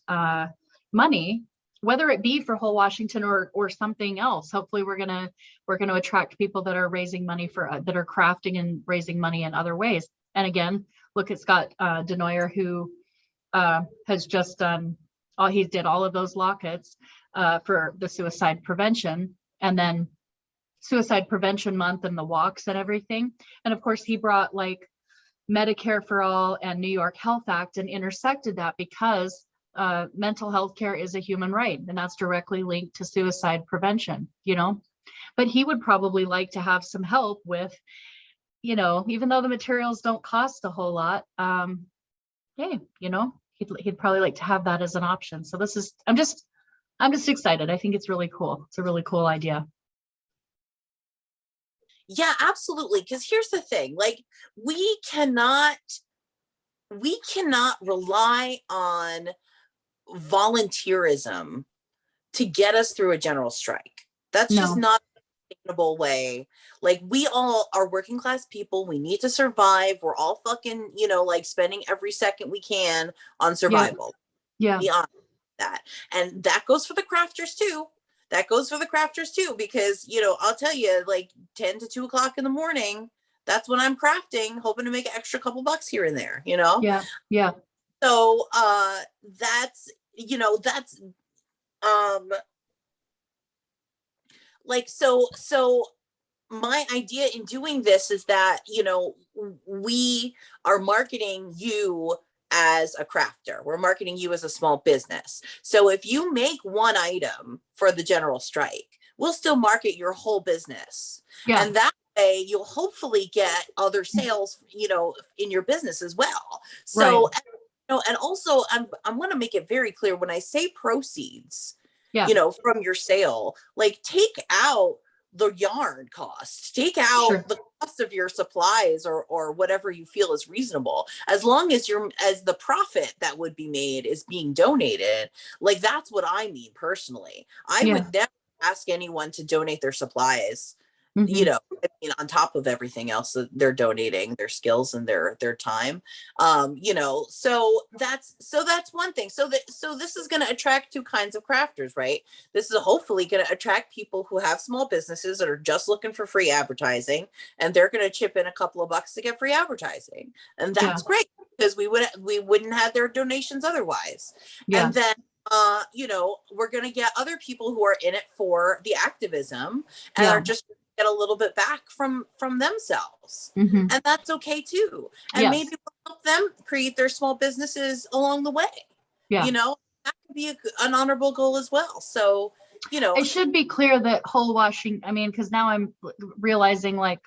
money, whether it be for Whole Washington or something else, hopefully we're gonna attract people that are raising money that are crafting and raising money in other ways. And again, look at Scott Denoyer, who has just done he did all of those lockets for the suicide prevention, and then Suicide Prevention Month and the walks and everything. And of course, he brought like Medicare for All and New York Health Act and intersected that, because mental health care is a human right, and that's directly linked to suicide prevention, you know. But he would probably like to have some help with, you know, even though the materials don't cost a whole lot, hey, you know, he'd probably like to have that as an option. So this is, I'm just excited. I think it's really cool. It's a really cool idea. Yeah, absolutely. Because here's the thing, like, we cannot rely on volunteerism to get us through a general strike. That's just not a sustainable way. Like, we all are working class people. We need to survive. We're all fucking, you know, like spending every second we can on survival. Yeah. Beyond that. And that goes for the crafters too. Because, you know, I'll tell you, like 10 to 2 o'clock in the morning, that's when I'm crafting, hoping to make an extra couple bucks here and there, you know? Yeah. So that's, you know, that's like, so my idea in doing this is that, you know, we are marketing you as a crafter. We're marketing you as a small business. So if you make one item for the general strike, we'll still market your whole business. Yeah. And that way you'll hopefully get other sales, you know, in your business as well. So, right. You know, and also I'm going to make it very clear when I say proceeds, Yeah. you know, from your sale, like take out the yarn cost, take out the cost of your supplies or whatever you feel is reasonable, as long as the profit that would be made is being donated. Like, that's what I mean personally. I would never ask anyone to donate their supplies, you know, I mean, on top of everything else that they're donating, their skills and their time, you know, so that's one thing. So this is going to attract two kinds of crafters, right? This is hopefully going to attract people who have small businesses that are just looking for free advertising, and they're going to chip in a couple of bucks to get free advertising. And that's great, because we wouldn't have their donations otherwise. And then you know, we're going to get other people who are in it for the activism and are just get a little bit back from themselves, and that's okay too. And maybe we'll help them create their small businesses along the way. You know, that could be an honorable goal as well. So, you know, it should be clear that whole washing, I mean, because now I'm realizing, like,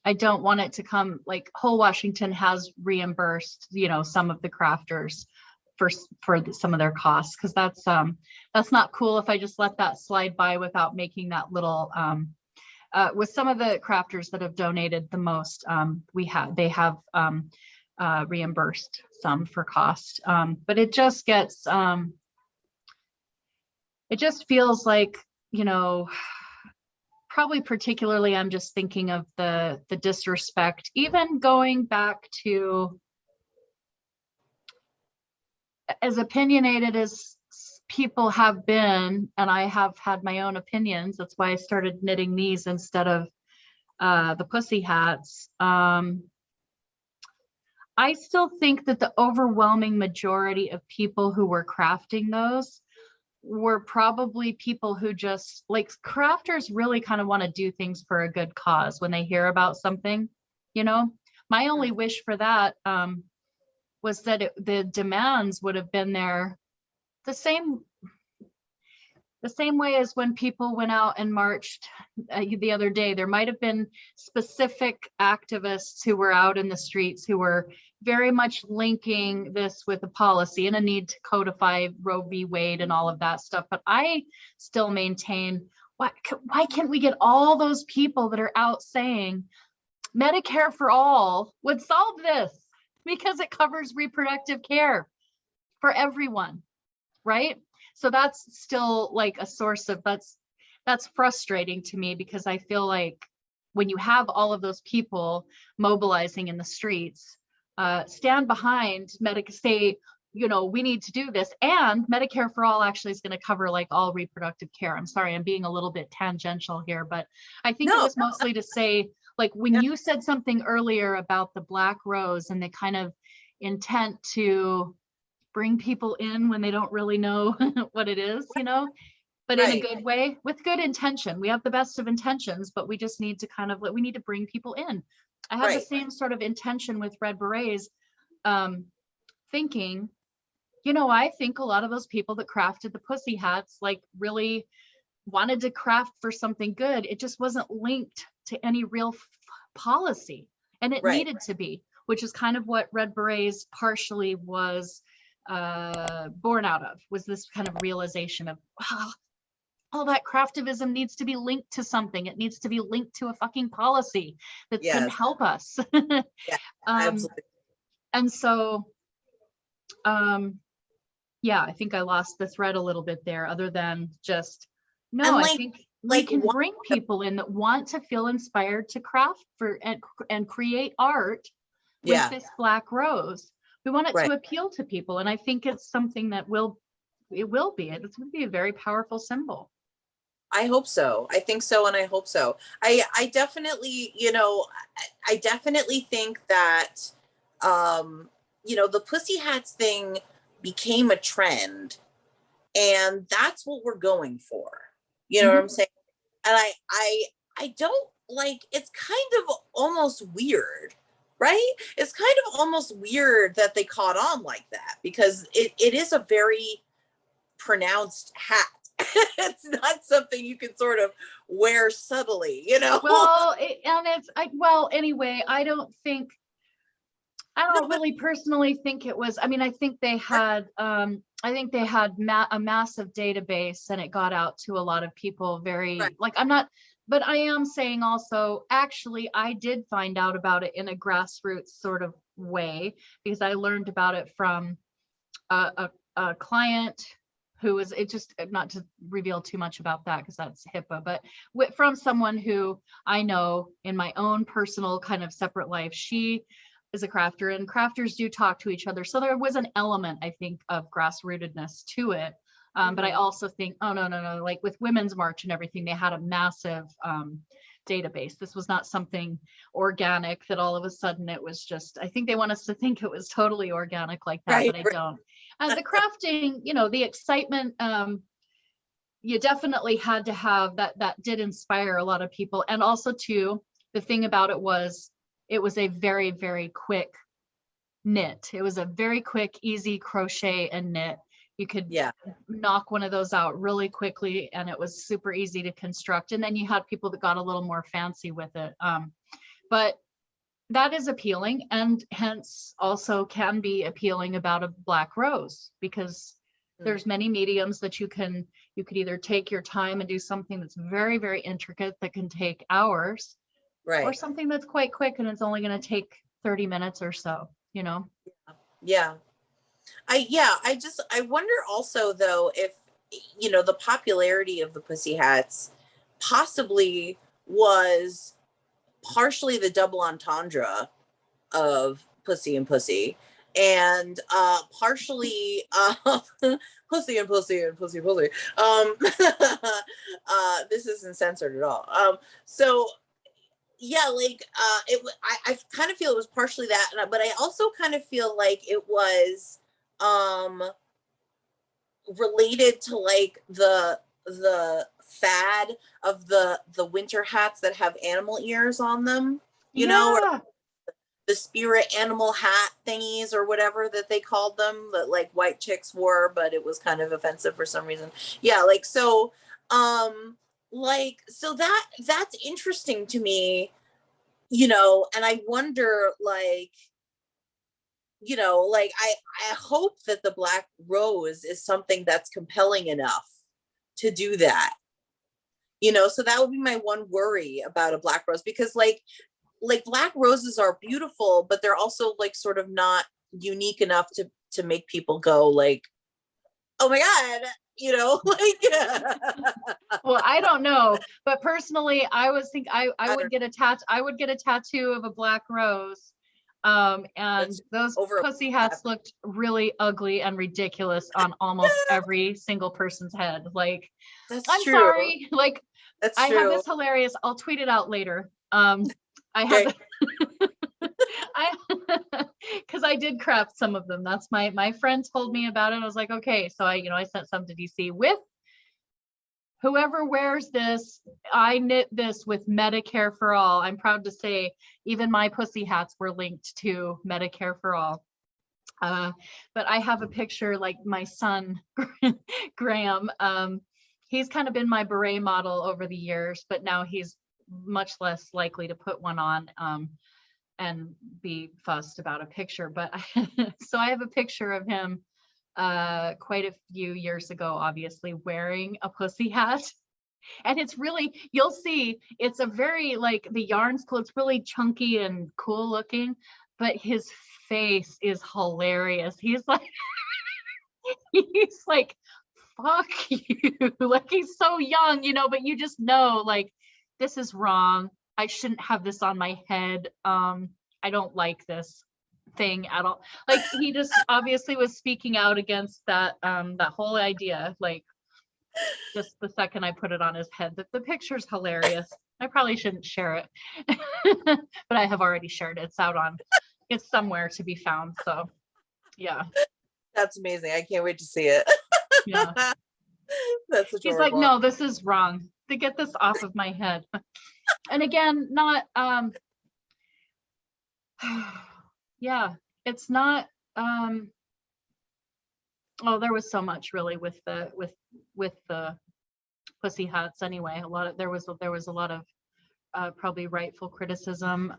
I don't want it to come, like, Whole Washington has reimbursed, you know, some of the crafters for some of their costs, because that's not cool if I just let that slide by without making that little with some of the crafters that have donated the most, they have reimbursed some for cost, but it just gets it just feels like, you know, probably particularly I'm just thinking of the disrespect, even going back to, as opinionated as people have been, and I have had my own opinions. That's why I started knitting these instead of the pussy hats. I still think that the overwhelming majority of people who were crafting those were probably people who just, like, crafters really kind of want to do things for a good cause when they hear about something, you know. My only wish for that was that the demands would have been there the same way as when people went out and marched the other day. There might have been specific activists who were out in the streets who were very much linking this with a policy and a need to codify Roe v. Wade and all of that stuff. But I still maintain, why can't we get all those people that are out saying Medicare for all would solve this, because it covers reproductive care for everyone, right? So that's still like a source of, that's frustrating to me, because I feel like when you have all of those people mobilizing in the streets, stand behind say, you know, we need to do this, and Medicare for all actually is going to cover like all reproductive care. I'm sorry, I'm being a little bit tangential here, but I think it was mostly to say, Like when you said something earlier about the black rose and the kind of intent to bring people in when they don't really know what it is, you know, but in a good way, with good intention. We have the best of intentions, but we just need to kind of, we need to bring people in. I had the same sort of intention with Red Berets, thinking, you know, I think a lot of those people that crafted the pussy hats, like really wanted to craft for something good. It just wasn't linked to any real policy, and it needed to be, which is kind of what Red Berets partially was born out of, was this kind of realization of, wow, all that craftivism needs to be linked to something. It needs to be linked to a fucking policy that's going to help us. Absolutely. And so, yeah, I think I lost the thread a little bit there, other than just, no, I think we can bring people in that want to feel inspired to craft for and create art with this black rose. We want it to appeal to people. And I think it's something that it's going to be a very powerful symbol. I hope so. I think so. And I hope so. I definitely, you know, I definitely think that, you know, the pussy hats thing became a trend, and that's what we're going for. You know what I'm saying? And I don't like, it's kind of almost weird, right? It's kind of almost weird that they caught on like that, because it is a very pronounced hat. It's not something you can sort of wear subtly, you know? Well, anyway, I don't really personally think it was, I mean, I think they had, a massive database, and it got out to a lot of people very, like, but I am saying also, actually, I did find out about it in a grassroots sort of way, because I learned about it from a client who was, it just, not to reveal too much about that because that's HIPAA, but from someone who I know in my own personal kind of separate life. She is a crafter, and crafters do talk to each other. So there was an element, I think, of grassrootedness to it. But I also think, oh, no, like with Women's March and everything, they had a massive database. This was not something organic that all of a sudden it was just, I think they want us to think it was totally organic like that, but I don't. The crafting, you know, the excitement, you definitely had to have that did inspire a lot of people. And also too, the thing about it was a very, very quick knit. It was a very quick, easy crochet and knit. You could knock one of those out really quickly, and it was super easy to construct. And then you had people that got a little more fancy with it. But that is appealing, and hence also can be appealing about a black rose, because there's many mediums that you could either take your time and do something that's very, very intricate that can take hours, or something that's quite quick and it's only going to take 30 minutes or so, you know? I wonder also, though, if, you know, the popularity of the pussy hats possibly was partially the double entendre of pussy and pussy, and partially pussy and pussy and pussy. This isn't censored at all. So yeah, like I kind of feel it was partially that, but I also kind of feel like it was related to like the fad of the winter hats that have animal ears on them, you know, or the spirit animal hat thingies or whatever that they called them, that like white chicks wore, but it was kind of offensive for some reason. Yeah, like so that's interesting to me, you know, and I wonder, like, you know, like I hope that the black rose is something that's compelling enough to do that, you know. So that would be my one worry about a black rose, because like black roses are beautiful, but they're also like sort of not unique enough to make people go like, oh my God, you know, like. Well, I don't know, but personally, I was think I would get a tattoo of a black rose. And those pussy hats looked really ugly and ridiculous on almost every single person's head. Like, I'm sorry, like, I have this hilarious, I'll tweet it out later. I have, because I did craft some of them. That's my friend told me about it. I was like, okay. So I sent some to DC with whoever wears this. I knit this with Medicare for All. I'm proud to say even my pussy hats were linked to Medicare for All. But I have a picture, like my son, Graham. He's kind of been my beret model over the years, but now he's much less likely to put one on and be fussed about a picture. But so I have a picture of him quite a few years ago, obviously wearing a pussy hat. And it's really, you'll see, it's a very, like, the yarn's cool. It's really chunky and cool looking, but his face is hilarious. He's like, fuck you. Like, he's so young, but you just know, like, this is wrong. I shouldn't have this on my head. I don't like this thing at all. Like, he just obviously was speaking out against that whole idea. Like, just the second I put it on his head. The picture's hilarious. I probably shouldn't share it, but I have already shared it. It's somewhere to be found. So yeah. That's amazing. I can't wait to see it. Yeah. That's adorable. He's like, no, this is wrong. To get this off of my head. And again, not yeah, it's not oh, there was so much really with the pussy hats anyway. There was a lot of probably rightful criticism.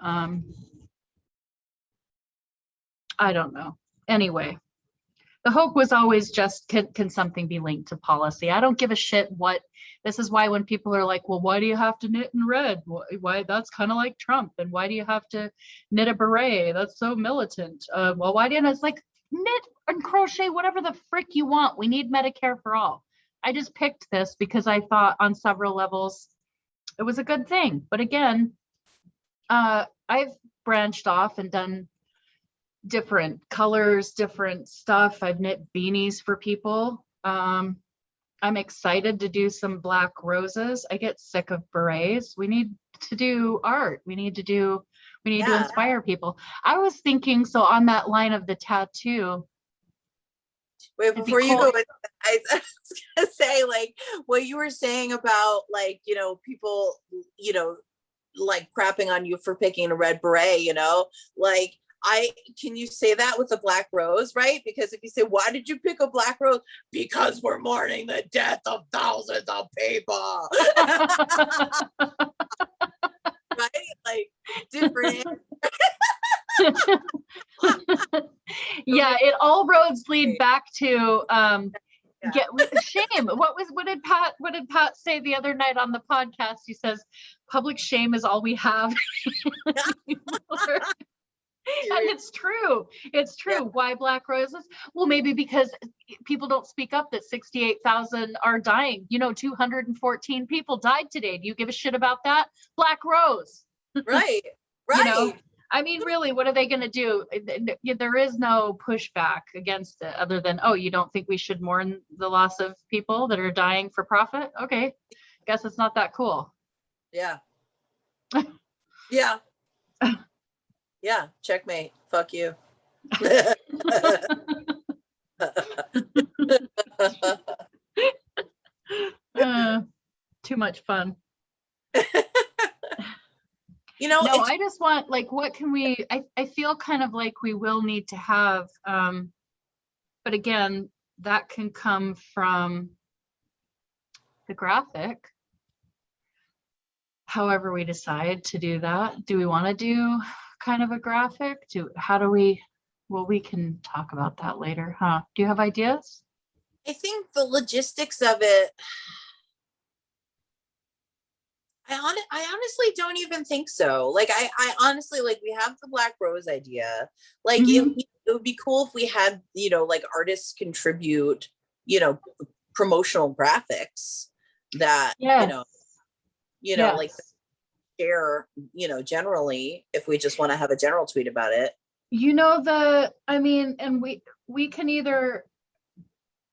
I don't know. Anyway, the hope was always just, can something be linked to policy? I don't give a shit what. This is why when people are like, well, why do you have to knit in red? Why that's kind of like Trump. And why do you have to knit a beret? That's so militant. Well, why didn't it's like, knit and crochet whatever the frick you want. We need Medicare for all. I just picked this because I thought on several levels it was a good thing. But again, I've branched off and done different colors, different stuff. I've knit beanies for people. I'm excited to do some black roses. I get sick of berets. We need to do art. We need to inspire people. I was thinking, so on that line of the tattoo. Wait, before you go, I was gonna say, like, what you were saying about, like, people, like crapping on you for picking a red beret, like, can you say that with a black rose, right? Because if you say, why did you pick a black rose? Because we're mourning the death of thousands of people. Right? Like, different. Yeah, it all roads lead back to get shame. What did Pat say the other night on the podcast? He says public shame is all we have. And it's true. Yeah. Why black roses? Well, maybe because people don't speak up that 68,000 are dying. 214 people died today. Do you give a shit about that? Black rose. Right. I mean, really, what are they going to do? There is no pushback against it other than, oh, you don't think we should mourn the loss of people that are dying for profit? Okay. Guess it's not that cool. Yeah. Yeah. Yeah, checkmate. Fuck you. Too much fun. No, I just want, like, what can we, I feel kind of like we will need to have, but again, that can come from the graphic. However we decide to do that. Do we want to do kind of a graphic? Well, we can talk about that later, huh? Do you have ideas? I think the logistics of it, I honestly don't even think so. Like, I honestly, like, we have the black rose idea. Like, it would be cool if we had, like, artists contribute, promotional graphics that, yes. Yes. like, share, generally, if we just want to have a general tweet about it. And we can either,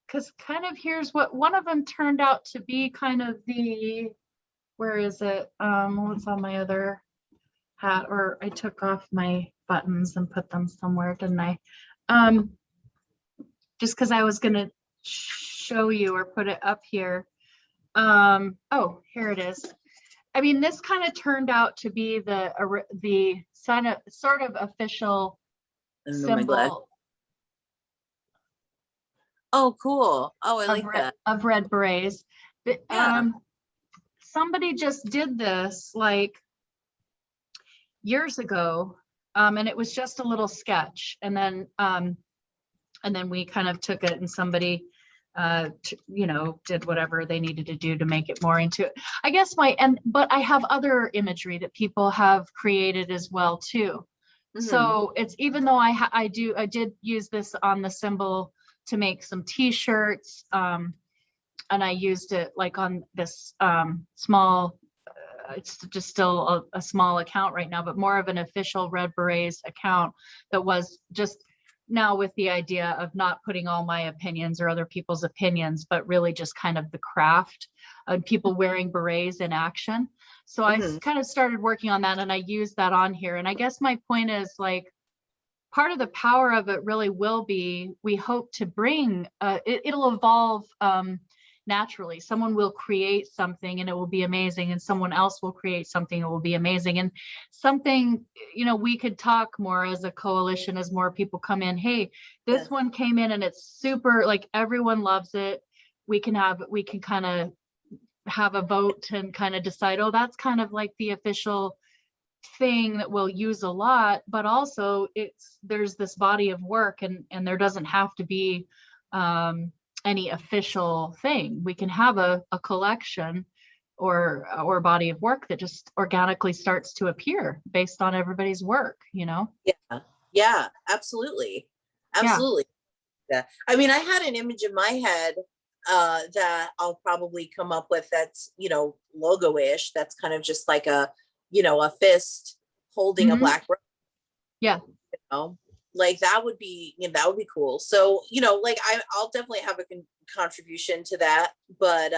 because kind of here's what one of them turned out to be, kind of the, where is it? What's on my other? hat, or I took off my buttons and put them somewhere, didn't I? Just because I was going to show you or put it up here. Oh, here it is. I mean, this kind of turned out to be the sort of official symbol. Oh, cool. Oh, I like that. Of Red Berets. Yeah. Somebody just did this like years ago, and it was just a little sketch, and then we kind of took it, and somebody did whatever they needed to do to make it more into it. I guess but I have other imagery that people have created as well too. Mm-hmm. So it's, even though I did use this on the symbol to make some t-shirts, and I used it like on this small, it's just still a small account right now, but more of an official Red Berets account that was just now with the idea of not putting all my opinions or other people's opinions, but really just kind of the craft of people wearing berets in action. So I kind of started working on that, and I used that on here. And I guess my point is, like, part of the power of it really will be, we hope to bring, it'll evolve naturally. Someone will create something and it will be amazing, and someone else will create something that will be amazing, and something, we could talk more as a coalition as more people come in. Hey, this one came in and it's super, like, everyone loves it. We can kind of have a vote and kind of decide, oh, that's kind of like the official thing that we'll use a lot, but also there's this body of work, and there doesn't have to be any official thing. We can have a collection or body of work that just organically starts to appear based on everybody's work, Yeah, absolutely. Yeah. I mean, I had an image in my head that I'll probably come up with that's logo-ish, that's kind of just like a fist holding a black rose. Yeah. Like that would be cool. So, like I'll definitely have a contribution to that, but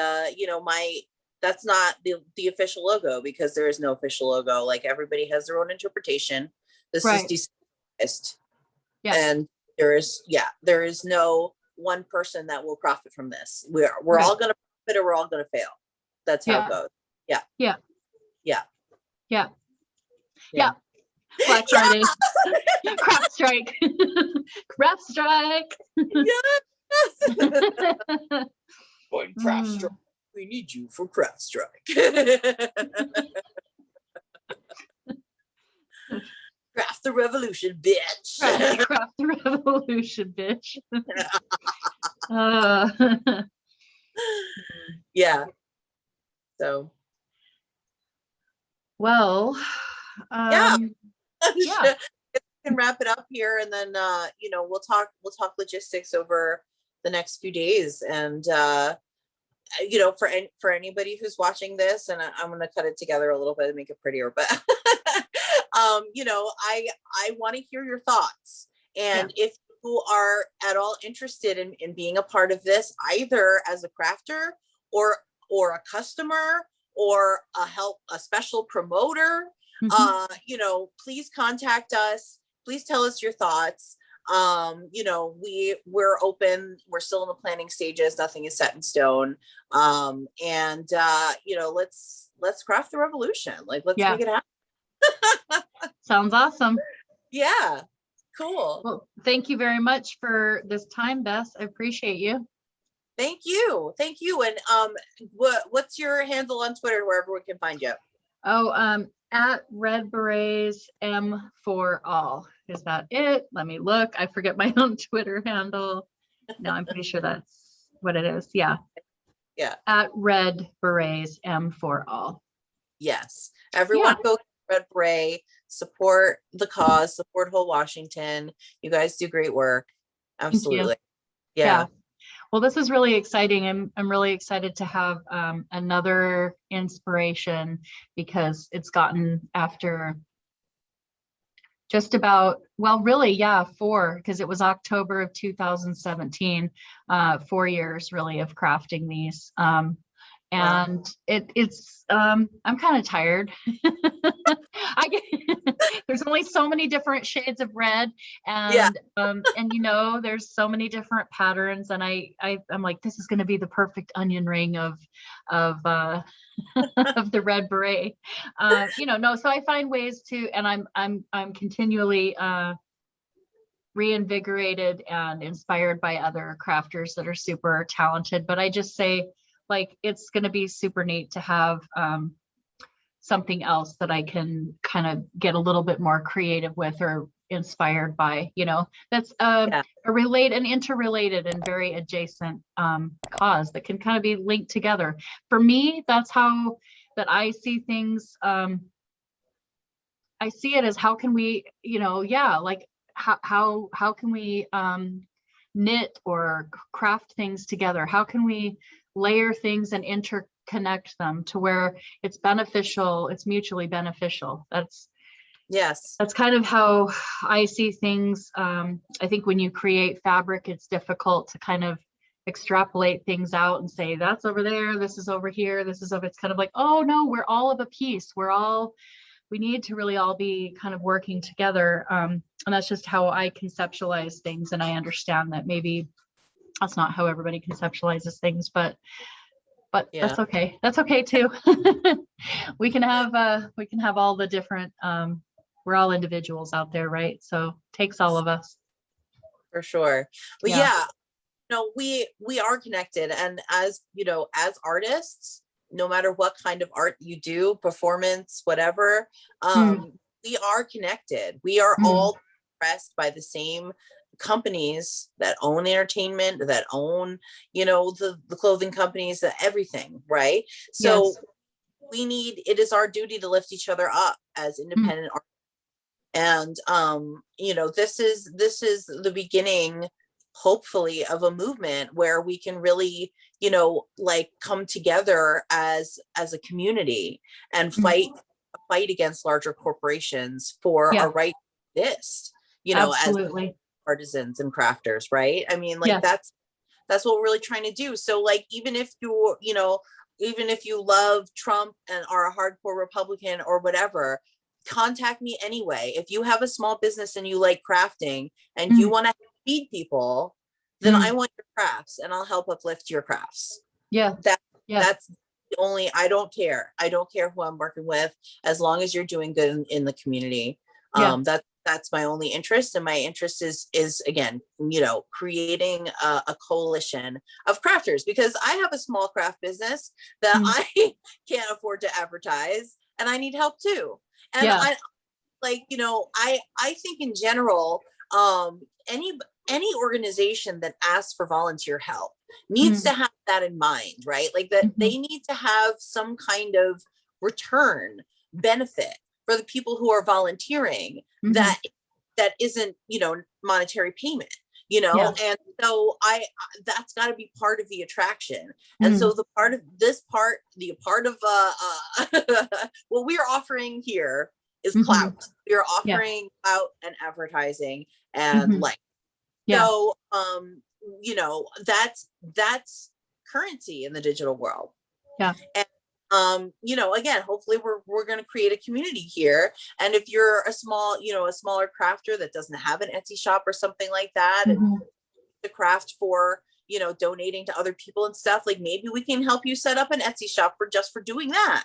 that's not the official logo, because there is no official logo. Like, everybody has their own interpretation. This is decentralized. Yeah. And there is no one person that will profit from this. We're all going to profit, or we're all going to fail. That's how it goes. Yeah. Yeah. Yeah. Yeah. Yeah. Black Friday. Craft strike. Craft strike. Yes. Going craft strike. We need you for craft strike. Craft the revolution, bitch. Craft the revolution, bitch. Yeah. So. Well. Yeah. We can wrap it up here, and then we'll talk logistics over the next few days, and for anybody who's watching this, and I'm going to cut it together a little bit and make it prettier, but I want to hear your thoughts, and if you are at all interested in being a part of this, either as a crafter or a customer or a special promoter, please contact us. Please tell us your thoughts. We're open. We're still in the planning stages. Nothing is set in stone. Let's craft the revolution. Like, let's make it happen. Sounds awesome. Yeah. Cool. Well, thank you very much for this time, Bess. I appreciate you. Thank you. And what's your handle on Twitter, where everyone can find you? Oh, at Red Berets M for all. Is that it? Let me look. I forget my own Twitter handle. No, I'm pretty sure that's what it is. Yeah. Yeah. At Red Berets M for all. Yes. Everyone go Red Beret, support the cause, support Whole Washington. You guys do great work. Absolutely. Yeah. Well, this is really exciting. I'm really excited to have another inspiration, because it's gotten after just about, well, really, 4, because it was October of 2017, 4 years really of crafting these. and it's I'm kind of tired. I get there's only so many different shades of red, and there's so many different patterns, and I'm like, this is going to be the perfect onion ring of of the red beret. No, so I find ways to, and I'm continually reinvigorated and inspired by other crafters that are super talented. But I just say, like, it's going to be super neat to have something else that I can kind of get a little bit more creative with or inspired by, that's a interrelated and very adjacent cause that can kind of be linked together. For me, that's how that I see things. I see it as, how can we, like, how can we knit or craft things together? How can we layer things and interconnect them to where it's beneficial, it's mutually beneficial? That's kind of how I see things. I think when you create fabric, it's difficult to kind of extrapolate things out and say, that's over there, this is over here, this is over. It's kind of like, oh no, we're all of a piece. We need to really all be kind of working together. And that's just how I conceptualize things. And I understand that maybe that's not how everybody conceptualizes things, but that's okay. That's okay too. we can have all the different, we're all individuals out there, right? So it takes all of us. For sure. But we are connected. And as artists, no matter what kind of art you do, performance, whatever, we are connected. We are all pressed by the same companies that own entertainment, that own, the clothing companies, that everything, right? So it is our duty to lift each other up as independent artists. And this is the beginning, hopefully, of a movement where we can really, come together as a community and fight against larger corporations for our right to exist, Absolutely. as artisans and crafters, right? I mean, like, that's what we're really trying to do. So, like, even if you love Trump and are a hardcore Republican or whatever, contact me anyway. If you have a small business and you like crafting and you want to feed people, then I want your crafts and I'll help uplift your crafts. That's the only, I don't care who I'm working with, as long as you're doing good in the community. That's my only interest. And my interest is again, creating a coalition of crafters, because I have a small craft business that I can't afford to advertise, and I need help too. And I think in general, any organization that asks for volunteer help needs to have that in mind, right? Like, that they need to have some kind of return benefit for the people who are volunteering, that isn't, monetary payment, and so that's got to be part of the attraction. And so the part of what we're offering here is clout. We are offering clout and advertising and so that's currency in the digital world. And again, hopefully we're going to create a community here. And if you're a smaller crafter that doesn't have an Etsy shop or something like that, and the craft for, donating to other people and stuff, like, maybe we can help you set up an Etsy shop for doing that,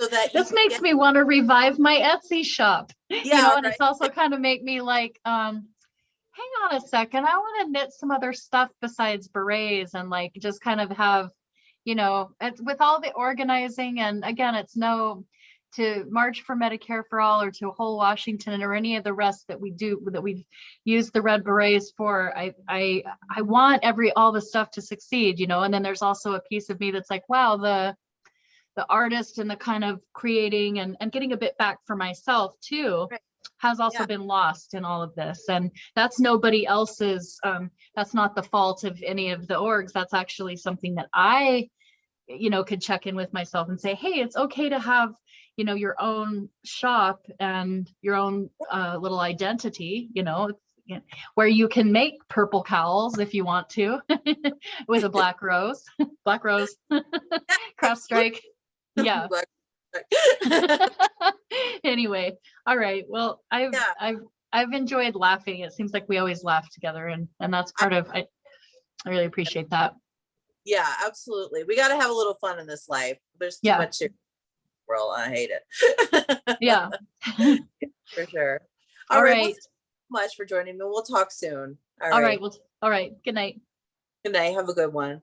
so that this makes me want to revive my Etsy shop, and it's also kind of make me like, hang on a second, I want to knit some other stuff besides berets, and like just kind of have, with all the organizing. And again, it's no to March for Medicare for All or to Whole Washington or any of the rest that we've used the red berets for. I want all the stuff to succeed, and then there's also a piece of me that's like, wow, the artist and the kind of creating and getting a bit back for myself too. Right. Has also been lost in all of this. And that's nobody else's, that's not the fault of any of the orgs. That's actually something that I, could check in with myself and say, hey, it's okay to have, your own shop and your own little identity, where you can make purple cowls if you want to with a black rose, craft strike. Yeah. Anyway, all right. Well, I've enjoyed laughing. It seems like we always laugh together, and that's part of I really appreciate that. Yeah, absolutely. We got to have a little fun in this life. There's too much in the world. I hate it. Yeah. For sure. All right. Well, thank you so much for joining me. We'll talk soon. All right. Well, all right. Good night. Good night. Have a good one.